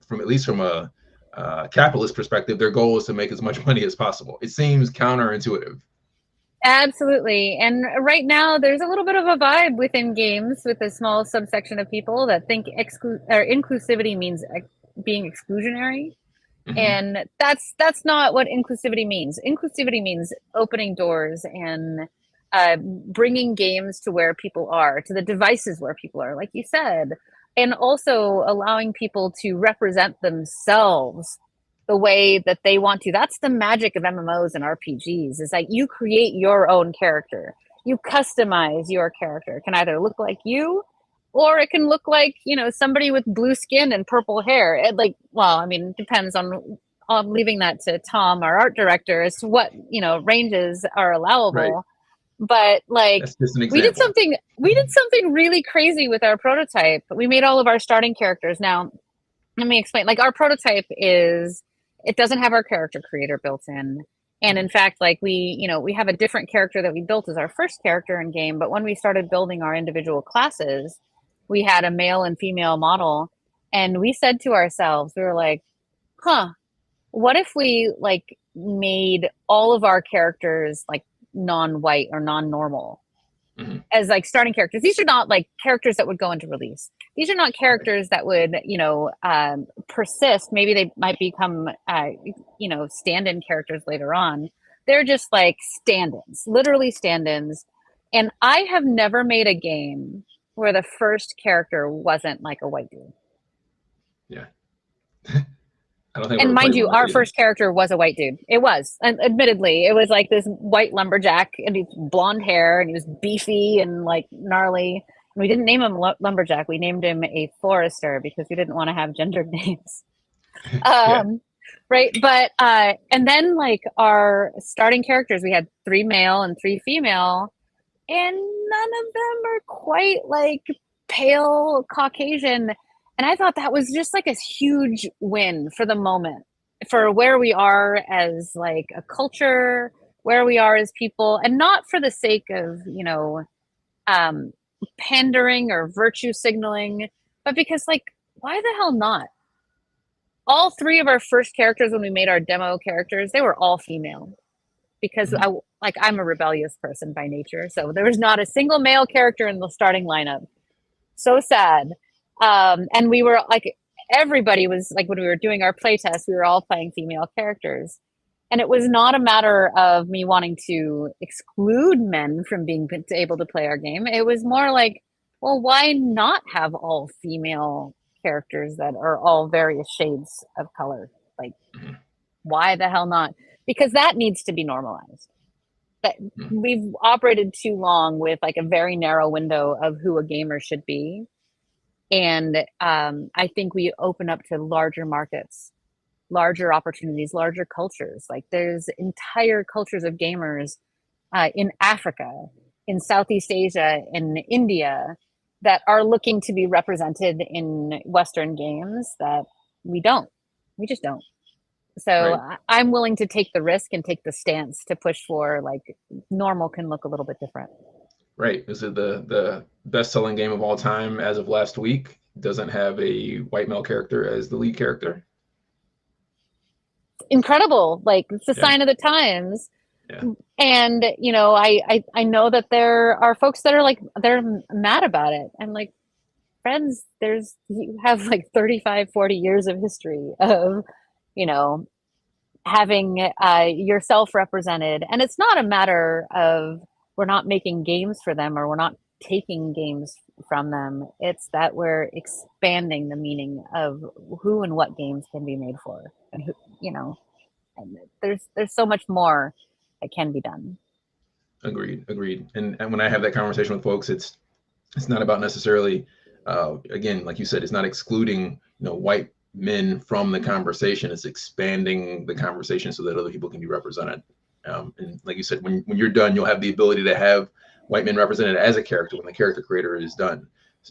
from at least from a capitalist perspective, their goal is to make as much money as possible. It seems counterintuitive. Absolutely. And right now there's a little bit of a vibe within games with a small subsection of people that think inclusivity means being exclusionary. Mm-hmm. And that's not what inclusivity means. Inclusivity means opening doors and bringing games to where people are, to the devices where people are, like you said, and also allowing people to represent themselves the way that they want to. That's the magic of MMOs and RPGs, is like you create your own character. You customize your character. It can either look like you, or it can look like, somebody with blue skin and purple hair. It depends on, I'm leaving that to Tom, our art director, as to what, ranges are allowable. Right. But like, we did something really crazy with our prototype. We made all of our starting characters. Now, let me explain. Like, our prototype it doesn't have our character creator built in. And in fact, like we have a different character that we built as our first character in game. But when we started building our individual classes, we had a male and female model. And we said to ourselves, we were like, what if we like made all of our characters like non-white or non-normal, mm-hmm. as like starting characters? These are not like characters that would go into release. These are not characters that would, persist. Maybe they might become, stand-in characters later on. They're just like stand-ins, literally stand-ins. And I have never made a game where the first character wasn't like a white dude. Yeah. And mind you, our first character was a white dude. It was, and admittedly, it was like this white lumberjack, and he's blonde hair, and he was beefy and like gnarly. And we didn't name him lumberjack. We named him a forester because we didn't want to have gendered names. Right. But, and then like our starting characters, we had 3 male and 3 female, and none of them are quite like pale Caucasian. And I thought that was just like a huge win for the moment, for where we are as like a culture, where we are as people, and not for the sake of, pandering or virtue signaling, but because like, why the hell not? All 3 of our first characters, when we made our demo characters, they were all female, because mm-hmm. I'm a rebellious person by nature. So there was not a single male character in the starting lineup. So sad. And we were like, everybody was like, when we were doing our playtest, we were all playing female characters. And it was not a matter of me wanting to exclude men from being able to play our game. It was more like, well, why not have all female characters that are all various shades of color? Like, why the hell not? Because that needs to be normalized. That we've operated too long with like a very narrow window of who a gamer should be. And I think we open up to larger markets, larger opportunities, larger cultures. Like there's entire cultures of gamers in Africa, in Southeast Asia, in India, that are looking to be represented in Western games that we just don't. So right. I'm willing to take the risk and take the stance to push for like normal can look a little bit different. Right. Is it the best-selling game of all time as of last week? Doesn't have a white male character as the lead character. Incredible. Like, it's a Yeah. sign of the times. Yeah. And, you know, I know that there are folks that are like, they're mad about it. I'm like, friends, you have like 35, 40 years of history of, you know, having yourself represented. And it's not a matter of we're not making games for them or we're not taking games from them. It's that we're expanding the meaning of who and what games can be made for, and who, you know, and there's so much more that can be done. Agreed. And when I have that conversation with folks, it's not about necessarily, again, like you said, it's not excluding, white men from the conversation. It's expanding the conversation so that other people can be represented. And like you said, when you're done, you'll have the ability to have white men represented as a character when the character creator is done.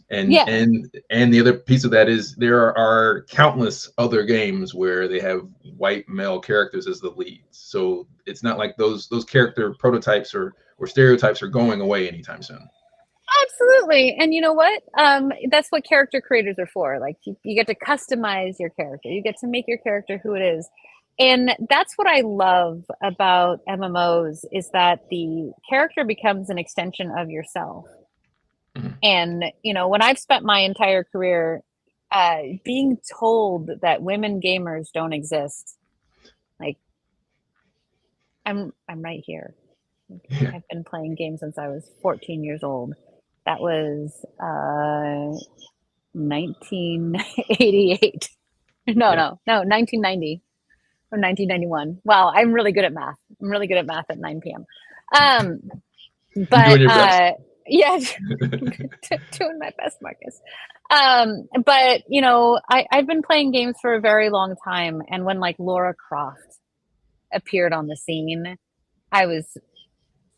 And the other piece of that is there are countless other games where they have white male characters as the leads. So it's not like those character prototypes or stereotypes are going away anytime soon. Absolutely. And you know what? That's what character creators are for. Like, you get to customize your character. You get to make your character who it is. And that's what I love about MMOs, is that the character becomes an extension of yourself. Mm-hmm. And, when I've spent my entire career being told that women gamers don't exist, like, I'm right here. Yeah. I've been playing games since I was 14 years old. That was 1988. No, 1990 or 1991. Wow, I'm really good at math. I'm really good at math at 9 p.m. But yeah, doing my best, Marcus. But I've been playing games for a very long time, and when like Lara Croft appeared on the scene, I was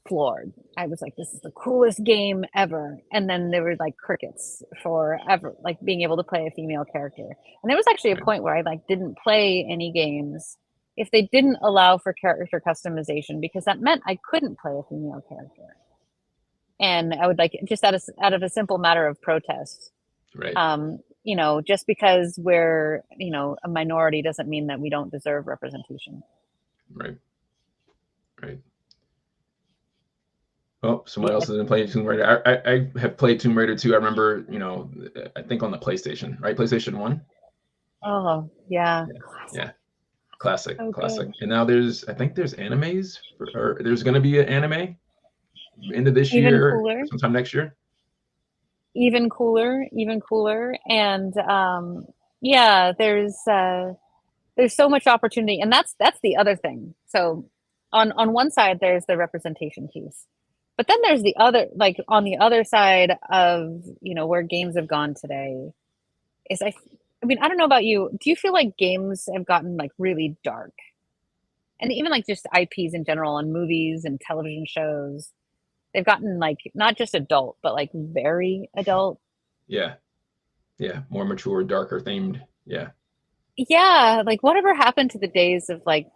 floored. I was like, this is the coolest game ever. And then there were like crickets for ever, like being able to play a female character. And there was actually a point where I like didn't play any games if they didn't allow for character customization, because that meant I couldn't play a female character. And I would like, just out of a simple matter of protest. Right. Just because we're, a minority doesn't mean that we don't deserve representation. Right. Oh, somebody else has been playing Tomb Raider. I have played Tomb Raider 2. I remember, I think on the PlayStation, right? PlayStation 1. Oh, yeah. Yeah. Classic. And now I think there's animes, or there's going to be an anime end of this year, sometime next year. Even cooler. And there's so much opportunity. And that's the other thing. So on one side, there's the representation piece. But then there's the other, like on the other side of, where games have gone today is I mean, I don't know about you. Do you feel like games have gotten like really dark? And even like just IPs in general, and movies and television shows, they've gotten like not just adult, but like very adult. Yeah. More mature, darker themed. Yeah. Like whatever happened to the days of like,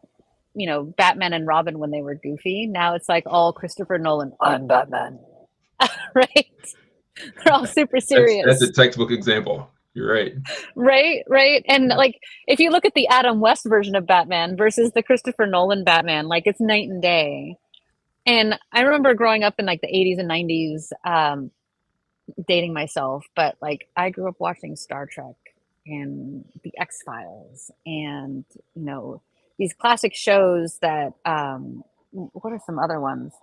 Batman and Robin when they were goofy? Now it's like all Christopher Nolan, I'm Batman. Right? They're all super serious. That's a textbook example. You're right. Right. And like, if you look at the Adam West version of Batman versus the Christopher Nolan Batman, like it's night and day. And I remember growing up in like the 80s and 90s, dating myself, but like I grew up watching Star Trek and the X-Files and, these classic shows that, what are some other ones?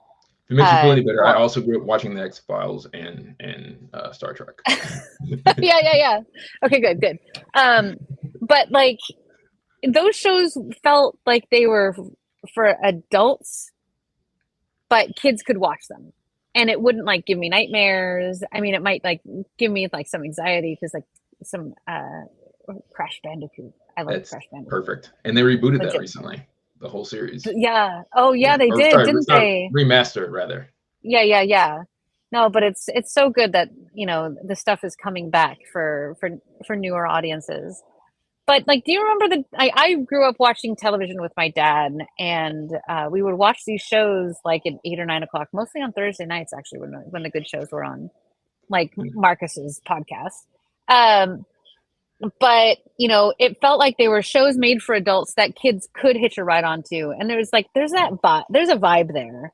If it makes you feel any better, I also grew up watching the X-Files and Star Trek. Yeah. Okay, good. But like those shows felt like they were for adults, but kids could watch them. And it wouldn't like give me nightmares. I mean, it might like give me like some anxiety because like some Crash Bandicoot. I love Crash Bandicoot. Perfect. And they rebooted that recently, the whole series. Yeah. Oh yeah, they did, didn't they? Remastered rather. Yeah. No, but it's so good that the stuff is coming back for newer audiences. But like, do you remember I grew up watching television with my dad, and we would watch these shows like at 8 or 9 o'clock, mostly on Thursday nights, actually, when the good shows were on, like Marcus's podcast. But you know, it felt like they were shows made for adults that kids could hitch a ride onto, and there's a vibe there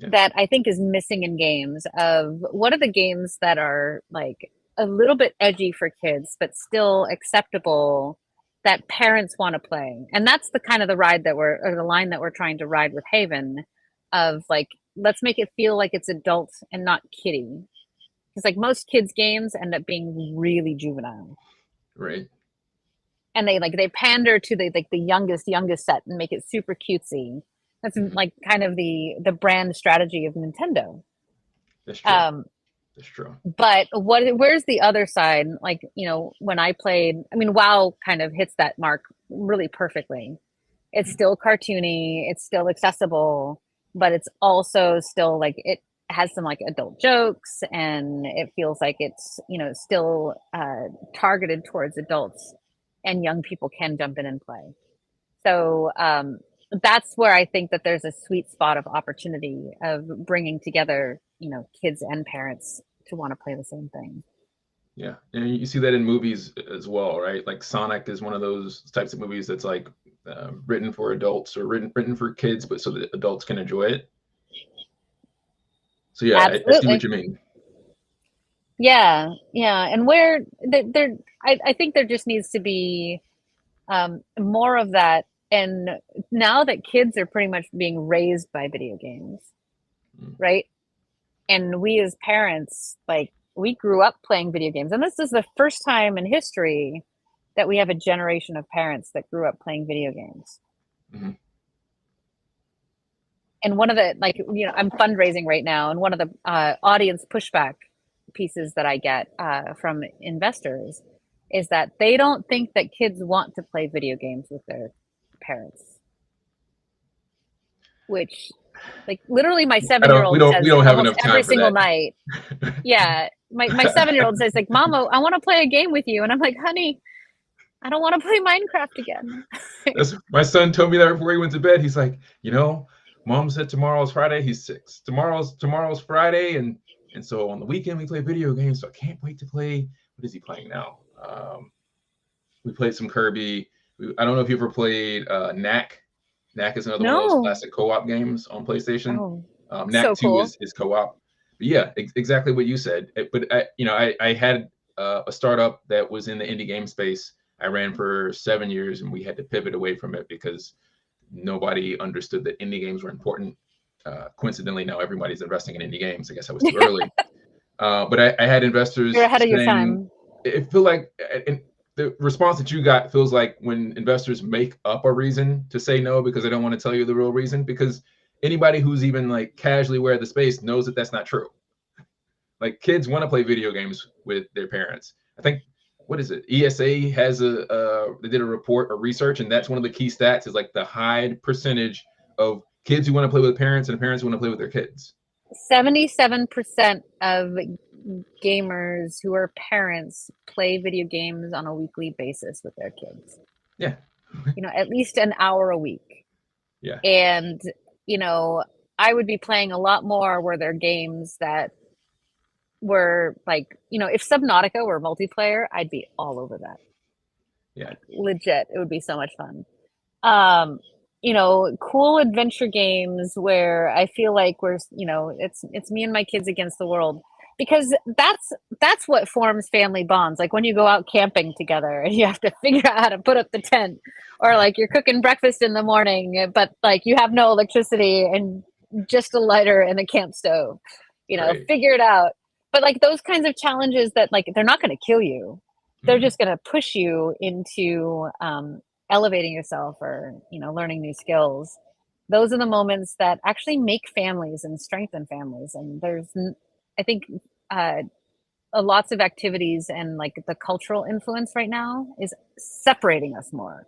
that I think is missing in games. Of what are the games that are like a little bit edgy for kids, but still acceptable, that parents want to play. And that's the kind of the line that we're trying to ride with Haven, of like, let's make it feel like it's adult and not kiddie. Because like most kids games end up being really juvenile. Right. And they pander to the youngest set and make it super cutesy. That's like kind of the brand strategy of Nintendo. That's true. That's true. But where's the other side? Like, you know, when I played, I mean, WoW kind of hits that mark really perfectly. It's still cartoony, it's still accessible, but it's also still like, it has some like adult jokes, and it feels like it's, you know, still targeted towards adults, and young people can jump in and play. So that's where I think that there's a sweet spot of opportunity of bringing together, you know, kids and parents to want to play the same thing. Yeah, and you see that in movies as well, right? Like Sonic is one of those types of movies that's like written for adults or written for kids, but so that adults can enjoy it. So yeah, I see what you mean. Yeah, and where there, I think there just needs to be more of that. And now that kids are pretty much being raised by video games, right? And we as parents, like, we grew up playing video games, and this is the first time in history that we have a generation of parents that grew up playing video games. And one of the, like, you know, I'm fundraising right now, and one of the audience pushback pieces that I get from investors is that they don't think that kids want to play video games with their parents. Which, like, literally my 7-year-old says we don't have almost enough time every for single that. night. Yeah, my 7-year-old says, like, Mama, I want to play a game with you. And I'm like, honey, I don't want to play Minecraft again. My son told me that before he went to bed. He's like, you know, Mom said tomorrow's Friday. He's 6. Tomorrow's Friday, and so on the weekend we play video games. So I can't wait to play. What is he playing now? We played some Kirby. I don't know if you ever played Knack. Knack is another one of those classic co-op games on PlayStation. Knack so 2 cool. is co-op. But yeah, exactly what you said. But I had a startup that was in the indie game space. I ran for 7 years, and we had to pivot away from it because nobody understood that indie games were important. Coincidentally, now everybody's investing in indie games. I guess I was too early. But I had investors. You're ahead of your time. It feel like, and the response that you got feels like when investors make up a reason to say no because they don't want to tell you the real reason, because anybody who's even like casually aware of the space knows that that's not true. Like, kids want to play video games with their parents. I think, what is it? ESA has they did a report or research, and that's one of the key stats is like the high percentage of kids who want to play with parents and parents who want to play with their kids. 77% of gamers who are parents play video games on a weekly basis with their kids. Yeah. You know, at least an hour a week. Yeah. And, you know, I would be playing a lot more where there are games that were like, you know, if Subnautica were multiplayer, I'd be all over that. Yeah. Like, legit. It would be so much fun. You know, cool adventure games where I feel like we're, you know, it's me and my kids against the world, because that's what forms family bonds. Like when you go out camping together and you have to figure out how to put up the tent, or like you're cooking breakfast in the morning, but like you have no electricity and just a lighter and a camp stove, you know, right. Figure it out. But like those kinds of challenges that, like, they're not going to kill you. They're just going to push you into, elevating yourself, or, you know, learning new skills. Those are the moments that actually make families and strengthen families. And there's, I think, lots of activities and like the cultural influence right now is separating us more.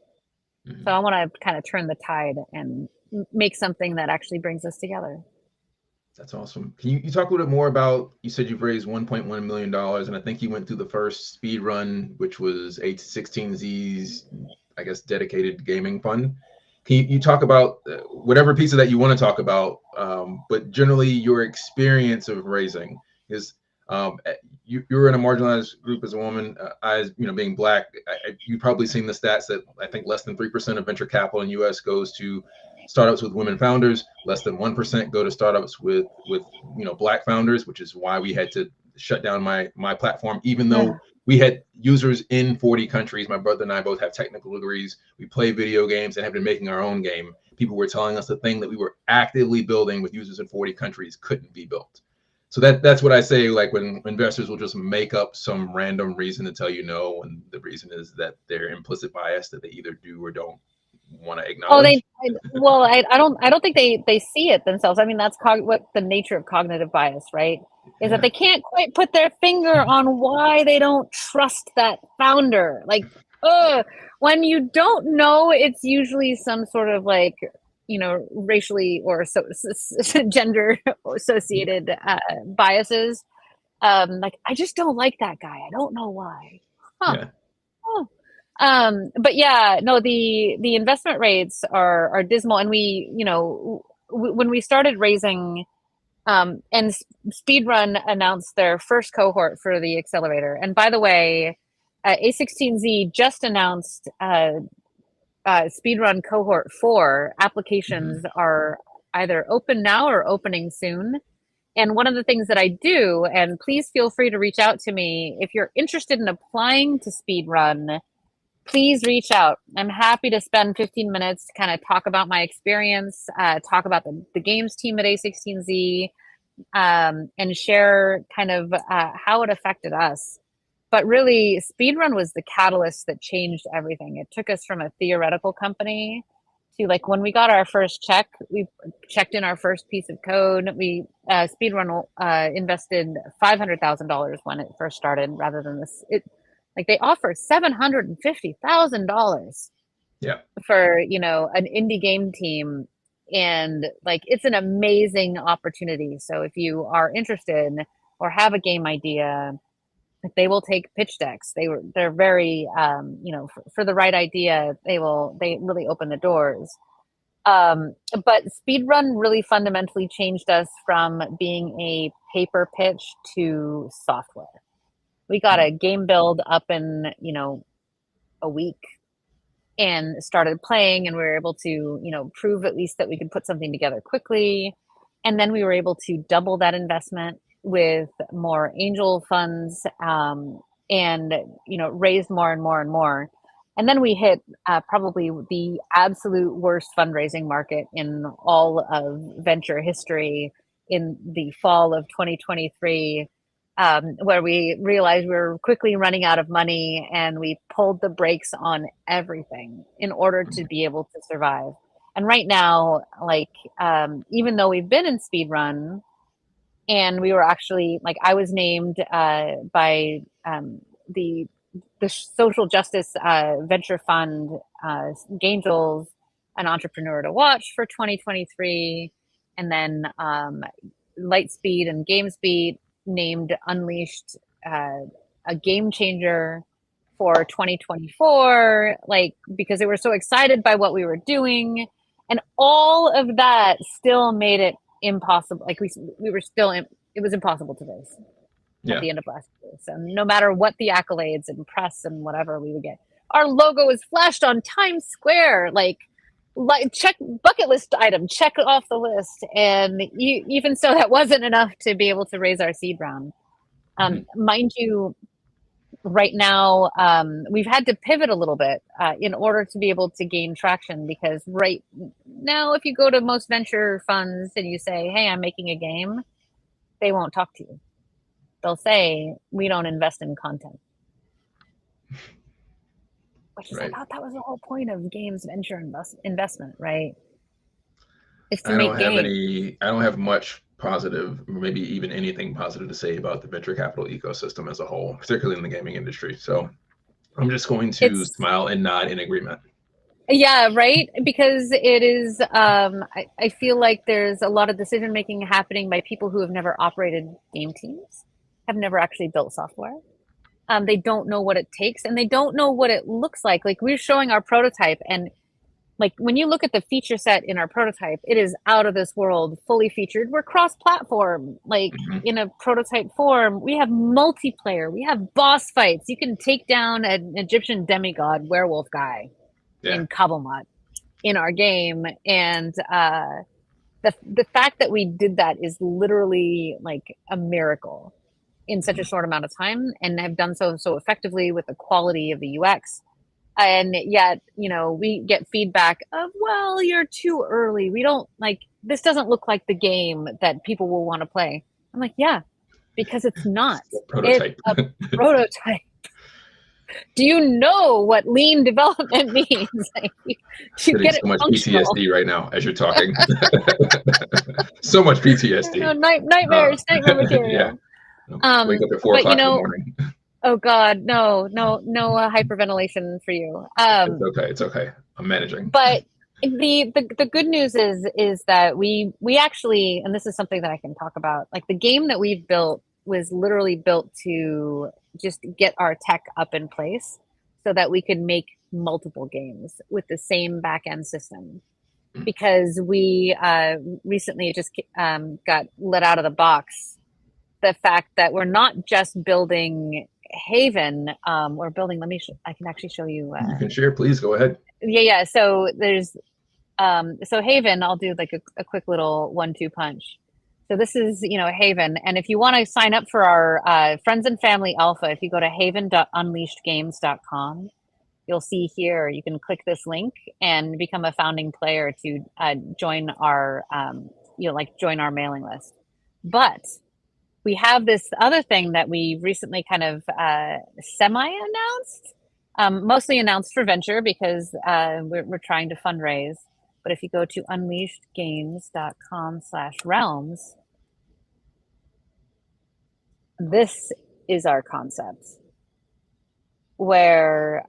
So I want to kind of turn the tide and make something that actually brings us together. That's awesome. Can you talk a little bit more about, you said you've raised $1.1 million, and I think you went through the first speed run, which was A16Z's, I guess, dedicated gaming fund. Can you talk about whatever piece of that you want to talk about, but generally your experience of raising is, you're in a marginalized group as a woman, being Black, you've probably seen the stats that I think less than 3% of venture capital in the US goes to startups with women founders, less than 1% go to startups with Black founders, which is why we had to shut down my platform, even though we had users in 40 countries. My brother and I both have technical degrees. We play video games and have been making our own game. People were telling us the thing that we were actively building with users in 40 countries couldn't be built. So that's what I say, like when investors will just make up some random reason to tell you no, and the reason is that they're implicit bias that they either do or don't want to acknowledge. I don't think they see it themselves. I mean, that's what the nature of cognitive bias, right? Is that they can't quite put their finger on why they don't trust that founder. Like, when you don't know, it's usually some sort of like, racially or gender associated biases. Like, I just don't like that guy. I don't know why. Yeah. But yeah, no, the investment rates are dismal, and we, when we started raising, and Speedrun announced their first cohort for the accelerator. And by the way, A16Z just announced Speedrun cohort 4 applications are either open now or opening soon. And one of the things that I do, and please feel free to reach out to me if you're interested in applying to Speedrun. Please reach out. I'm happy to spend 15 minutes to kind of talk about my experience, talk about the games team at A16Z, and share kind of how it affected us. But really, Speedrun was the catalyst that changed everything. It took us from a theoretical company to, like, when we got our first check, we checked in our first piece of code. Speedrun invested $500,000 when it first started, rather than this. Like, they offered $750,000 for, an indie game team. And like, it's an amazing opportunity. So if you are interested or have a game idea, they will take pitch decks. They're very, for the right idea, they really open the doors. But Speedrun really fundamentally changed us from being a paper pitch to software. We got a game build up in, a week, and started playing, and we were able to, prove at least that we could put something together quickly. And then we were able to double that investment with more angel funds, and, raised more and more and more. And then we hit probably the absolute worst fundraising market in all of venture history in the fall of 2023. Where we realized we were quickly running out of money, and we pulled the brakes on everything in order to be able to survive. And right now, like, even though we've been in Speedrun, and we were actually, like, I was named by the social justice venture fund, Angels, an entrepreneur to watch for 2023, and then Lightspeed and GamesBeat named Unleashed a game changer for 2024, like, because they were so excited by what we were doing. And all of that still made it impossible. Like, we were still, it was impossible to raise at the end of last year. So no matter what the accolades and press and whatever we would get, our logo is flashed on Times Square, like check bucket list item, check off the list. And even so, that wasn't enough to be able to raise our seed round. Mind you, right now, we've had to pivot a little bit in order to be able to gain traction, because right now, if you go to most venture funds and you say, hey, I'm making a game, they won't talk to you. They'll say, we don't invest in content. Which is, I thought that was the whole point of games venture investment, right? It's to make games. I don't have much positive, maybe even anything positive to say about the venture capital ecosystem as a whole, particularly in the gaming industry. So I'm just going to smile and nod in agreement. Yeah, right. Because it is. I feel like there's a lot of decision making happening by people who have never operated game teams, have never actually built software. They don't know what it takes, and they don't know what it looks like. Like we're showing our prototype, and like when you look at the feature set in our prototype, it is out of this world, fully featured. We're cross-platform, like in a prototype form. We have multiplayer. We have boss fights. You can take down an Egyptian demigod werewolf guy in Kabomat in our game, and the fact that we did that is literally like a miracle in such a short amount of time, and have done so effectively with the quality of the UX. And yet, you know, we get feedback of, well, you're too early. We don't like this. Doesn't look like the game that people will want to play. I'm like, yeah, because it's not. Prototype. It's a prototype. Do you know what lean development means? Like, you get so much PTSD right now as you're talking. So much PTSD. Nightmare material. Yeah. Wake up at 4 o'clock in the morning. Oh God, no hyperventilation for you. It's okay. I'm managing. But the good news is that we actually, and this is something that I can talk about, like the game that we've built was literally built to just get our tech up in place so that we could make multiple games with the same back-end system. Because we recently just got let out of the box the fact that we're not just building Haven, we're building, I can actually show you. You can share, please, go ahead. Yeah. So there's, so Haven, I'll do like a quick little 1-2 punch. So this is, you know, Haven. And if you want to sign up for our Friends and Family Alpha, if you go to haven.unleashedgames.com, you'll see here, you can click this link and become a founding player to join our, join our mailing list. But we have this other thing that we recently kind of semi-announced, mostly announced for venture because we're trying to fundraise. But if you go to unleashedgames.com/realms, this is our concept where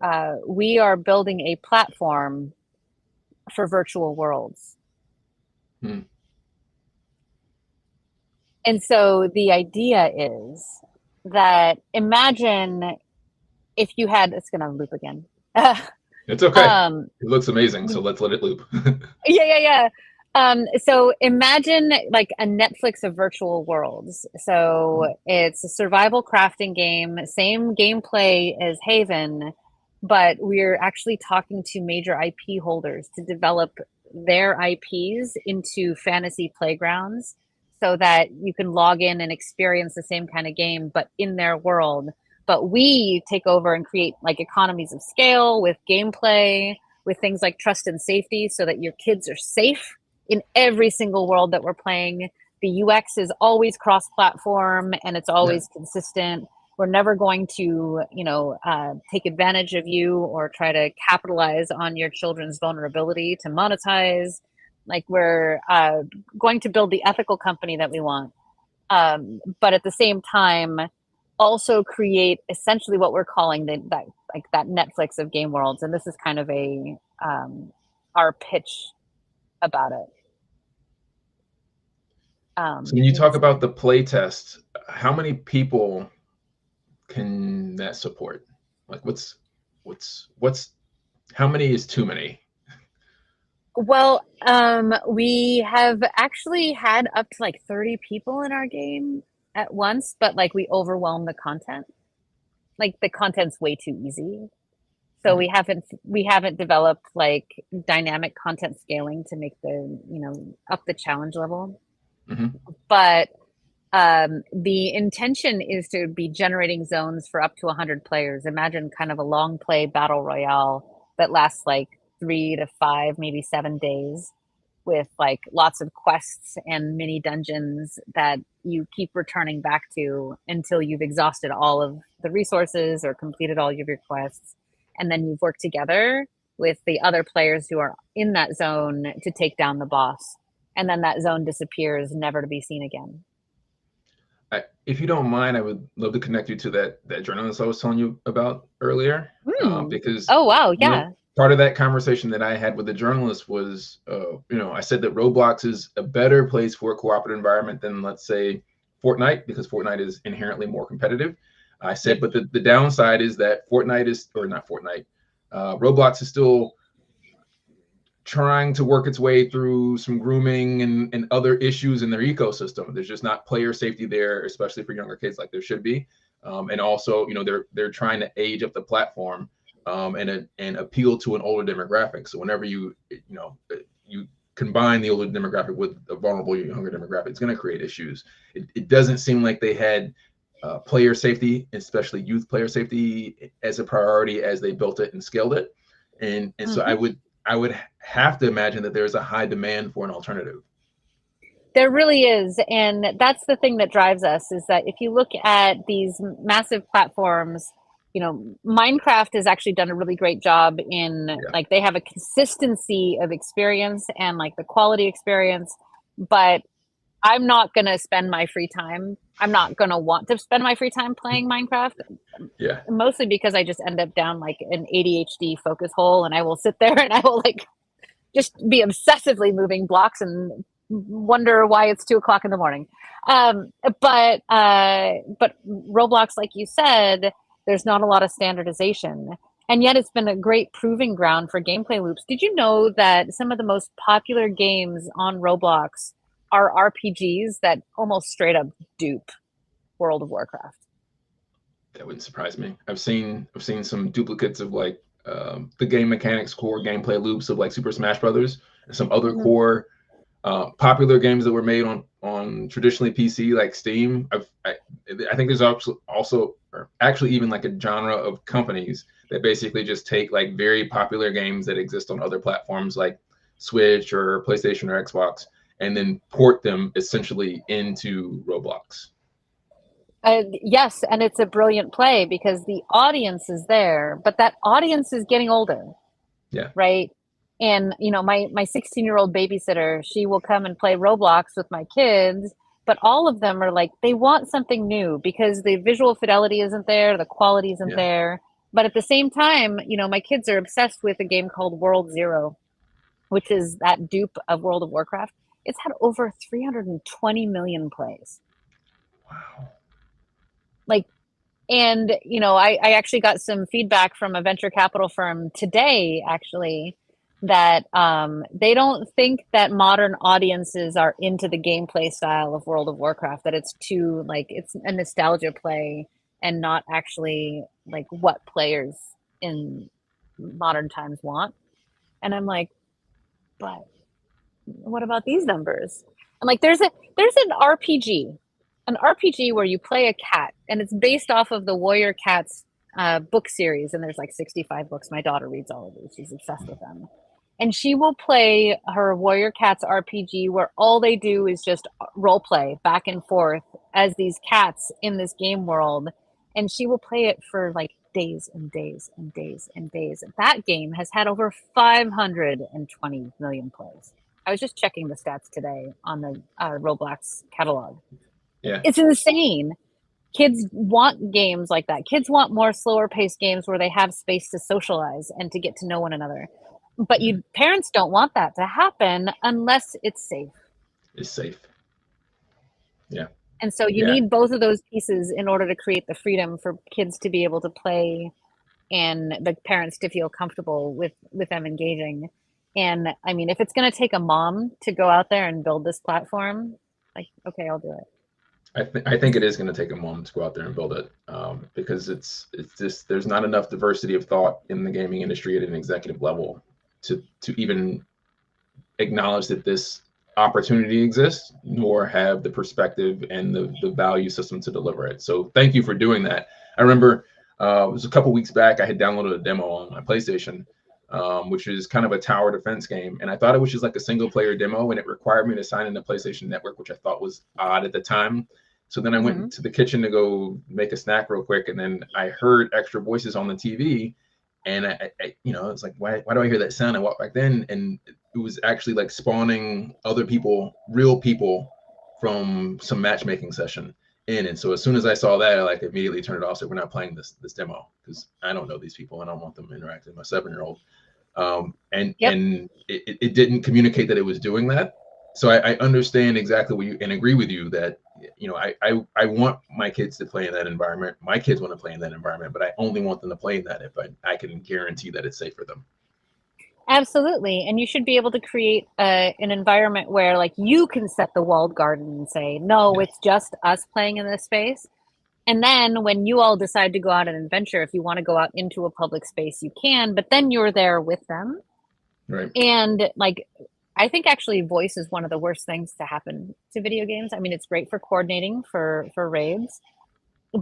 we are building a platform for virtual worlds. And so the idea is that imagine if you had, it's going to loop again. It's okay. It looks amazing, so let's let it loop. Yeah. So imagine like a Netflix of virtual worlds. So it's a survival crafting game, same gameplay as Haven, but we're actually talking to major IP holders to develop their IPs into fantasy playgrounds so that you can log in and experience the same kind of game, but in their world. But we take over and create like economies of scale with gameplay, with things like trust and safety so that your kids are safe in every single world that we're playing. The UX is always cross-platform and it's always consistent. We're never going to, take advantage of you or try to capitalize on your children's vulnerability to monetize. Like we're going to build the ethical company that we want. But at the same time, also create essentially what we're calling that Netflix of game worlds. And this is kind of our pitch about it. So when you talk about the play test, how many people can that support? Like how many is too many? Well, we have actually had up to like 30 people in our game at once, but like we overwhelm the content. Like the content's way too easy. So we haven't developed like dynamic content scaling to make the, up the challenge level. But the intention is to be generating zones for up to 100 players. Imagine kind of a long play battle royale that lasts like 3 to 5, maybe 7 days, with like lots of quests and mini dungeons that you keep returning back to until you've exhausted all of the resources or completed all of your quests. And then you've worked together with the other players who are in that zone to take down the boss. And then that zone disappears, never to be seen again. If you don't mind, I would love to connect you to that journalist I was telling you about earlier. Because oh wow, yeah. part of that conversation that I had with the journalist was, I said that Roblox is a better place for a cooperative environment than, let's say, Fortnite, because Fortnite is inherently more competitive. I said, but the downside is that Roblox is still trying to work its way through some grooming and other issues in their ecosystem. There's just not player safety there, especially for younger kids, like there should be. And also, they're trying to age up the platform and appeal to an older demographic. So whenever you combine the older demographic with a vulnerable younger demographic, it's going to create issues. It doesn't seem like they had player safety, especially youth player safety, as a priority as they built it and scaled it. And so I would have to imagine that there's a high demand for an alternative. There really is. And that's the thing that drives us, is that if you look at these massive platforms, Minecraft has actually done a really great job in like, they have a consistency of experience and like the quality experience, but I'm not going to spend my free time. I'm not going to want to spend my free time playing Minecraft. Yeah. Mostly because I just end up down like an ADHD focus hole, and I will sit there and I will like just be obsessively moving blocks and wonder why it's 2:00 in the morning. But Roblox, like you said, there's not a lot of standardization, and yet it's been a great proving ground for gameplay loops. Did you know that some of the most popular games on Roblox are RPGs that almost straight up dupe World of Warcraft? That wouldn't surprise me. I've seen some duplicates of like the game mechanics core gameplay loops of like Super Smash Brothers and some other core popular games that were made on traditionally PC like Steam. I think there's also actually even like a genre of companies that basically just take like very popular games that exist on other platforms like Switch or PlayStation or Xbox and then port them essentially into Roblox. Yes, and it's a brilliant play because the audience is there, but that audience is getting older. Yeah. Right. And my 16-year-old babysitter, she will come and play Roblox with my kids, but all of them are like, they want something new because the visual fidelity isn't there, the quality isn't there. But at the same time, my kids are obsessed with a game called World Zero, which is that dupe of World of Warcraft. It's had over 320 million plays. Wow. And I actually got some feedback from a venture capital firm today, actually, that they don't think that modern audiences are into the gameplay style of World of Warcraft, that it's too like, it's a nostalgia play and not actually like what players in modern times want. And I'm like, but what about these numbers? I'm like, there's an RPG where you play a cat, and it's based off of the Warrior Cats book series, and there's like 65 books. My daughter reads all of these. She's obsessed with them. And she will play her Warrior Cats RPG where all they do is just role play back and forth as these cats in this game world. And she will play it for like days and days and days and days. That game has had over 520 million plays. I was just checking the stats today on the Roblox catalog. Yeah. It's insane. Kids want games like that. Kids want more slower paced games where they have space to socialize and to get to know one another. But parents don't want that to happen unless it's safe. It's safe. Yeah. And so you need both of those pieces in order to create the freedom for kids to be able to play and the parents to feel comfortable with them engaging. And I mean, if it's going to take a mom to go out there and build this platform, like, okay, I'll do it. I think it is going to take a mom to go out there and build it because it's just, there's not enough diversity of thought in the gaming industry at an executive level to even acknowledge that this opportunity exists, nor have the perspective and the value system to deliver it. So thank you for doing that. I remember it was a couple weeks back, I had downloaded a demo on my PlayStation, which is kind of a tower defense game. And I thought it was just like a single player demo, and it required me to sign into PlayStation Network, which I thought was odd at the time. So then I went into the kitchen to go make a snack real quick. And then I heard extra voices on the TV. And I it's like, why do I hear that sound? I walked back then, and it was actually like spawning other people, real people from some matchmaking session in. And so as soon as I saw that, I like immediately turned it off. So we're not playing this demo because I don't know these people and I don't want them interacting with my 7-year-old. and it didn't communicate that it was doing that. So I understand exactly what you, and agree with you that, you know, I want my kids to play in that environment. My kids want to play in that environment, but I only want them to play in that if I can guarantee that it's safe for them. Absolutely. And you should be able to create an environment where like you can set the walled garden and say, no, it's just us playing in this space. And then when you all decide to go out and adventure, if you want to go out into a public space, you can, but then you're there with them. Right. And like, I think actually voice is one of the worst things to happen to video games. I mean, it's great for coordinating for raids,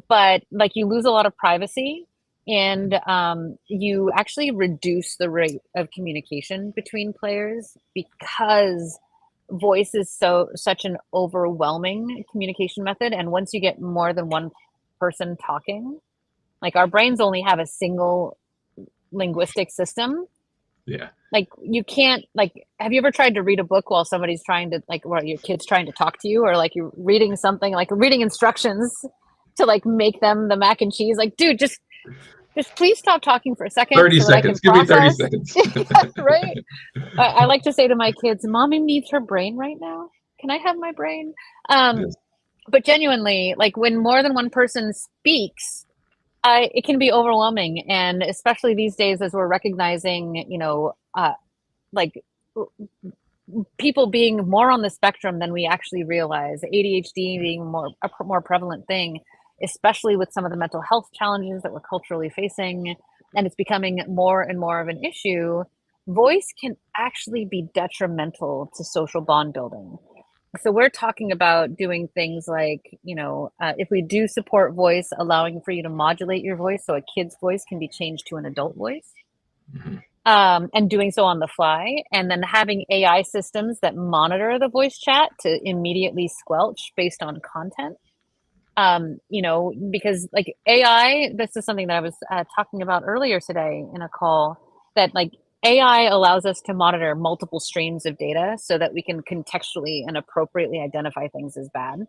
but like you lose a lot of privacy, and you actually reduce the rate of communication between players because voice is such an overwhelming communication method. And once you get more than one person talking, like our brains only have a single linguistic system. Yeah. Like you can't, like, have you ever tried to read a book while somebody's trying to, like, or your kid's trying to talk to you, or like you're reading something, like reading instructions to like make them the mac and cheese? Like, dude, just please stop talking for a second. 30 seconds. Give me 30 seconds. Right. I like to say to my kids, mommy needs her brain right now. Can I have my brain? Yes. But genuinely, like when more than one person speaks, it can be overwhelming. And especially these days, as we're recognizing, you know, like people being more on the spectrum than we actually realize, ADHD being a more prevalent thing, especially with some of the mental health challenges that we're culturally facing, and it's becoming more and more of an issue. Voice can actually be detrimental to social bond building. So we're talking about doing things like, you know, if we do support voice, allowing for you to modulate your voice so a kid's voice can be changed to an adult voice. Mm-hmm. And doing so on the fly, and then having AI systems that monitor the voice chat to immediately squelch based on content. You know, because like AI, this is something that I was talking about earlier today in a call, that like AI allows us to monitor multiple streams of data so that we can contextually and appropriately identify things as bad,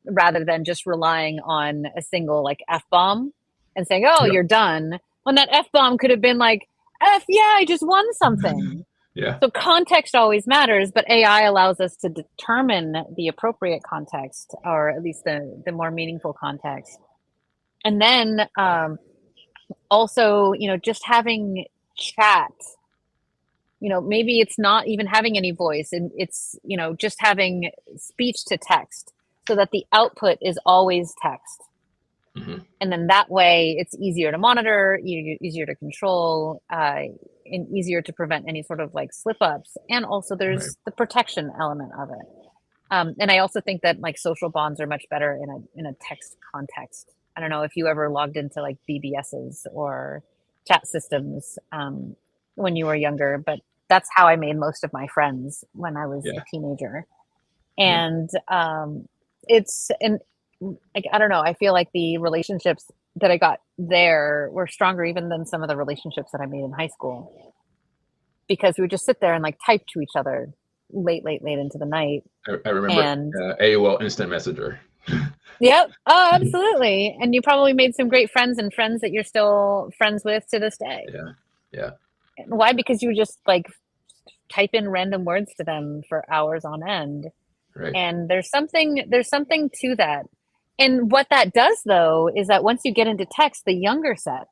rather than just relying on a single like F-bomb and saying, oh, you're done. When that F-bomb could have been like, I just won something. Yeah. So context always matters, but AI allows us to determine the appropriate context, or at least the more meaningful context. And then also, you know, just having chat, you know, maybe it's not even having any voice, and it's, you know, just having speech to text so that the output is always text. Mm-hmm. And then that way it's easier to monitor, easier to control, and easier to prevent any sort of like slip ups. And also there's the protection element of it. And I also think that like social bonds are much better in a text context. I don't know if you ever logged into like BBSs or chat systems when you were younger, but that's how I made most of my friends when I was a teenager. And like, I don't know, I feel like the relationships that I got there were stronger even than some of the relationships that I made in high school, because we would just sit there and like type to each other late into the night. I remember AOL Instant Messenger. Yep. Oh, absolutely. And you probably made some great friends, and friends that you're still friends with to this day. Yeah. Why? Because you just like type in random words to them for hours on end. Right. And there's something to that. And what that does, though, is that once you get into text, the younger set,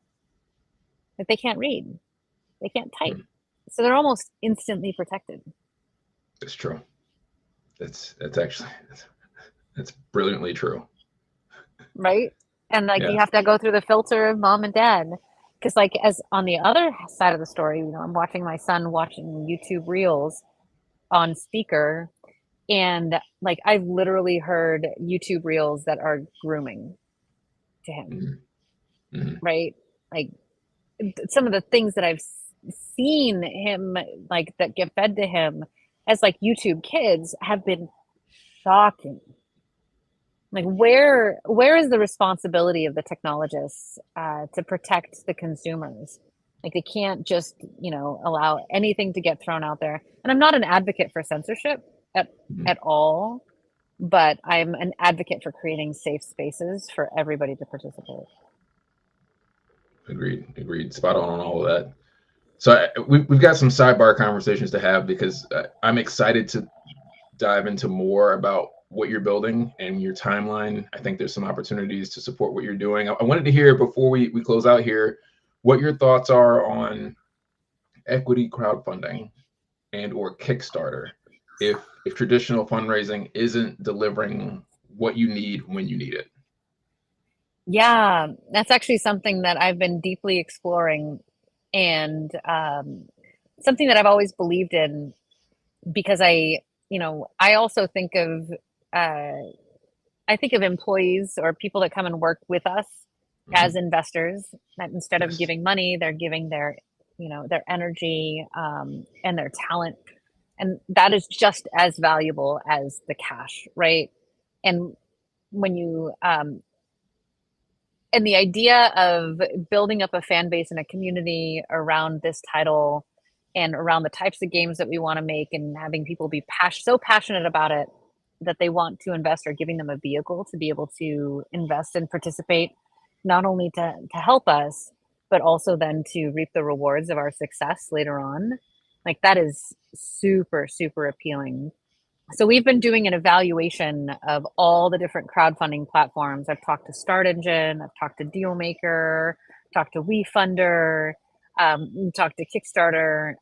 that they can't read, they can't type, so they're almost instantly protected. That's true. That's brilliantly true. Right? And like you have to go through the filter of mom and dad, because like as on the other side of the story, you know, I'm watching my son watching YouTube Reels on speaker. And like, I've literally heard YouTube Reels that are grooming to him, right? Like some of the things that I've seen him, like that get fed to him as like YouTube kids, have been shocking. Like where is the responsibility of the technologists to protect the consumers? Like they can't just, you know, allow anything to get thrown out there. And I'm not an advocate for censorship at all, but I'm an advocate for creating safe spaces for everybody to participate. Agreed. Spot on all of that. So we've got some sidebar conversations to have, because I'm excited to dive into more about what you're building and your timeline. I think there's some opportunities to support what you're doing. I wanted to hear, before we close out here, what your thoughts are on equity crowdfunding and or Kickstarter if traditional fundraising isn't delivering what you need when you need it. Yeah, that's actually something that I've been deeply exploring, and something that I've always believed in, because I also think of employees or people that come and work with us as investors, that instead of giving money, they're giving their energy and their talent, and that is just as valuable as the cash, right? And when you and the idea of building up a fan base and a community around this title and around the types of games that we want to make, and having people be so passionate about it that they want to invest, or giving them a vehicle to be able to invest and participate, not only to help us, but also then to reap the rewards of our success later on. Like, that is super, super appealing. So we've been doing an evaluation of all the different crowdfunding platforms. I've talked to Start Engine, I've talked to Dealmaker, talked to WeFunder, we talked to Kickstarter,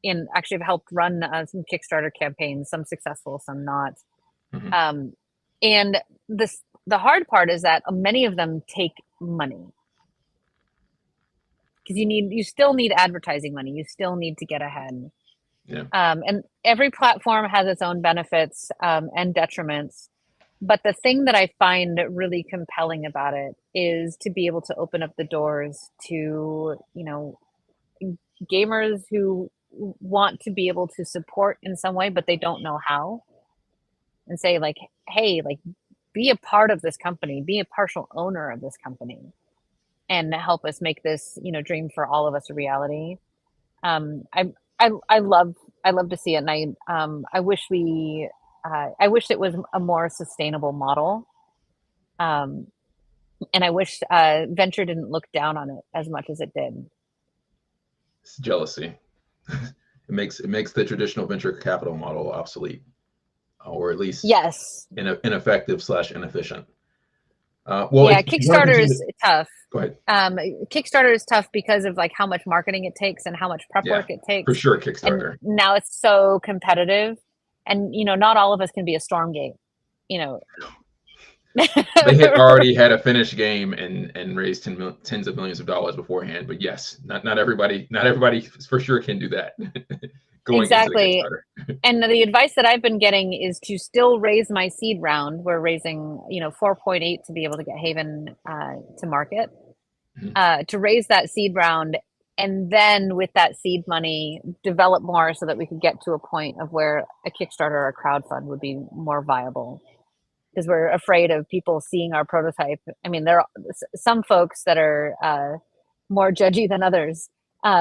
and actually have helped run some Kickstarter campaigns, some successful, some not. And the hard part is that many of them take money, because you still need advertising money. You still need to get ahead. Yeah. And every platform has its own benefits and detriments. But the thing that I find really compelling about it is to be able to open up the doors to, gamers who want to be able to support in some way, but they don't know how. And say, like, hey, like, be a part of this company, be a partial owner of this company, and help us make this, dream for all of us a reality. I love to see it, and I wish it was a more sustainable model, and I wish venture didn't look down on it as much as it did. It's jealousy. It makes the traditional venture capital model obsolete, or at least ineffective / inefficient. Kickstarter is tough. Go ahead. Kickstarter is tough because of like how much marketing it takes and how much prep work it takes. For sure, Kickstarter. And now it's so competitive, and not all of us can be a Stormgate. They had already had a finished game and raised tens of millions of dollars beforehand. But yes, not everybody for sure can do that. Exactly. And the advice that I've been getting is to still raise my seed round. We're raising 4.8 to be able to get Haven to market, to raise that seed round, and then with that seed money develop more so that we could get to a point of where a Kickstarter or a crowdfund would be more viable, because we're afraid of people seeing our prototype. I mean, there are some folks that are more judgy than others.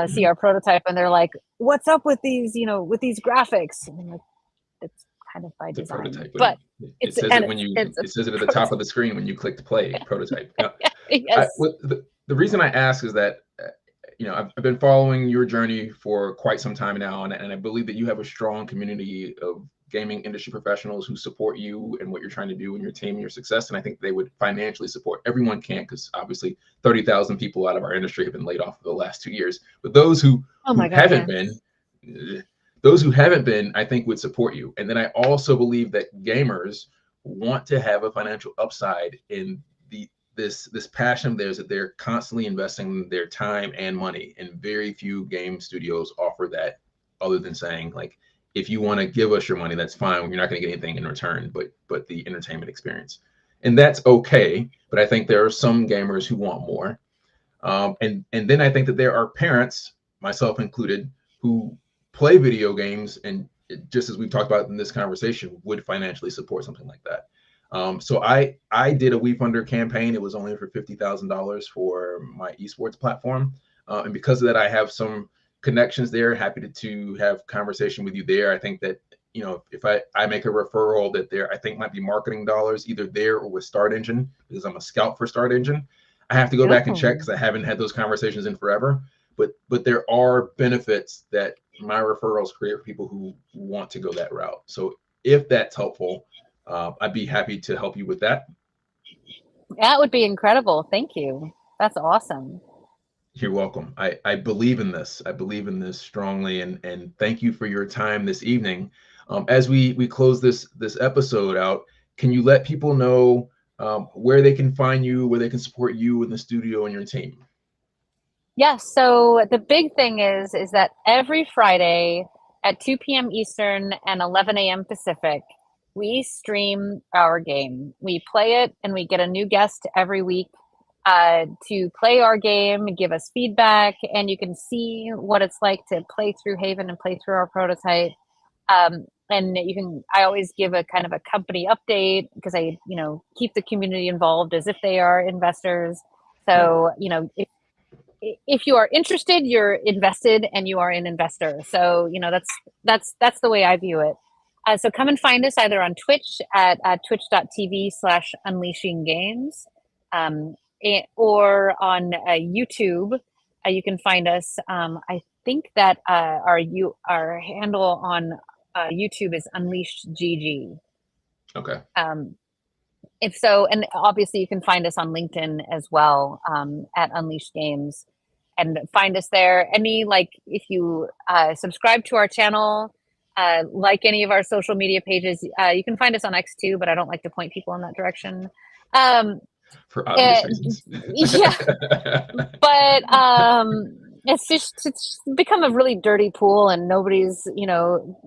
See our prototype and they're like, "What's up with these? With these graphics?" And I'm like, "It's kind of by design." Prototype, but it says it at the top of the screen when you click to play. Prototype. Yes. The reason I ask is that I've been following your journey for quite some time now, and I believe that you have a strong community of gaming industry professionals who support you and what you're trying to do and your team and your success. And I think they would financially support. Everyone can't, because obviously 30,000 people out of our industry have been laid off for the last 2 years. But those who haven't been, I think would support you. And then I also believe that gamers want to have a financial upside in this passion of theirs, that they're constantly investing their time and money. And very few game studios offer that, other than saying, like, if you want to give us your money, that's fine. You're not going to get anything in return, but the entertainment experience, and that's okay. But I think there are some gamers who want more, and then I think that there are parents, myself included, who play video games, and just as we've talked about in this conversation, would financially support something like that. So I did a WeFunder campaign. It was only for $50,000 for my esports platform, and because of that, I have some connections there. Happy to have conversation with you there. I think that if I make a referral, that there I think might be marketing dollars either there or with Start Engine, because I'm a scout for Start Engine. I have to go back and check, because I haven't had those conversations in forever. but there are benefits that my referrals create for people who want to go that route. So if that's helpful, I'd be happy to help you with that. That would be incredible. Thank you. That's awesome. You're welcome. I believe in this. I believe in this strongly, and thank you for your time this evening. As we close this episode out, can you let people know where they can find you, where they can support you in the studio and your team? Yes. So the big thing is that every Friday at 2 p.m. Eastern and 11 a.m. Pacific, we stream our game. We play it, and we get a new guest every week to play our game, give us feedback, and you can see what it's like to play through Haven and play through our prototype. And I always give a kind of a company update because I, keep the community involved as if they are investors. So, if you are interested, you're invested and you are an investor. So, that's the way I view it. So come and find us either on Twitch at twitch.tv/unleashinggames, or on YouTube. You can find us. I think that our handle on YouTube is Unleashed GG. Okay. If so, and obviously you can find us on LinkedIn as well, at Unleashed Games, and find us there. If you subscribe to our channel, like any of our social media pages, you can find us on X too, but I don't like to point people in that direction. For obvious reasons. Yeah. But it's become a really dirty pool, and nobody's,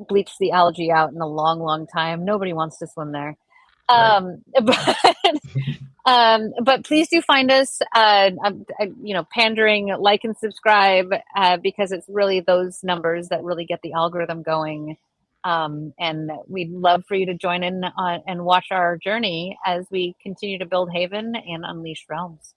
bleached the algae out in a long, long time. Nobody wants to swim there. Right. But please do find us, pandering, like and subscribe, because it's really those numbers that really get the algorithm going. And we'd love for you to join in and watch our journey as we continue to build Haven and unleash realms.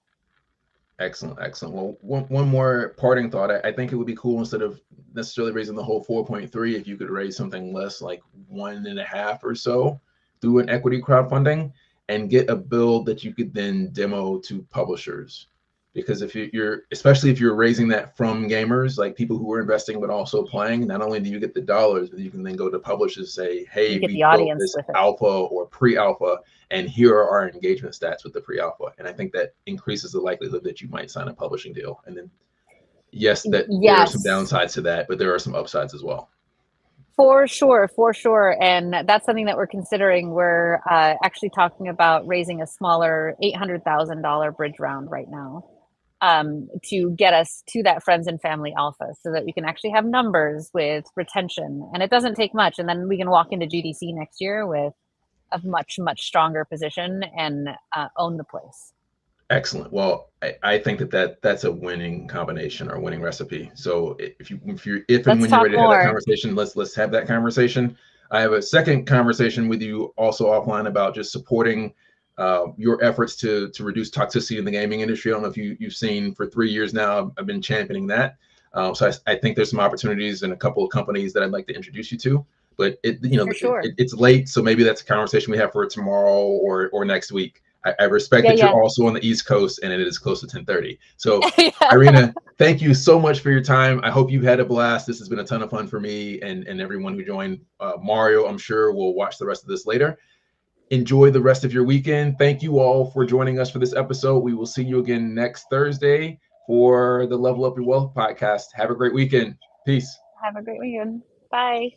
Excellent. Well, one more parting thought. I think it would be cool, instead of necessarily raising the whole 4.3, if you could raise something less, like 1.5 or so, through an equity crowdfunding, and get a build that you could then demo to publishers. Because especially if you're raising that from gamers, like people who are investing but also playing, not only do you get the dollars, but you can then go to publishers and say, hey, we built this alpha or pre-alpha, and here are our engagement stats with the pre-alpha. And I think that increases the likelihood that you might sign a publishing deal. And then there are some downsides to that, but there are some upsides as well. For sure. And that's something that we're considering. We're actually talking about raising a smaller $800,000 bridge round right now, to get us to that friends and family alpha, so that we can actually have numbers with retention. And it doesn't take much. And then we can walk into GDC next year with a much, much stronger position and own the place. Excellent. Well, I think that's a winning combination, or winning recipe. So if and when you're ready to have that conversation, let's have that conversation. I have a second conversation with you also offline about just supporting your efforts to reduce toxicity in the gaming industry. I don't know if you've seen, for 3 years now, I've been championing that. So I think there's some opportunities in a couple of companies that I'd like to introduce you to. But it's late, so maybe that's a conversation we have for tomorrow or next week. I respect that you're also on the East Coast, and it is close to 10:30. So Irina, thank you so much for your time. I hope you've had a blast. This has been a ton of fun for me and everyone who joined. Mario, I'm sure, will watch the rest of this later. Enjoy the rest of your weekend. Thank you all for joining us for this episode. We will see you again next Thursday for the Level Up Your Wealth podcast. Have a great weekend. Peace. Have a great weekend. Bye.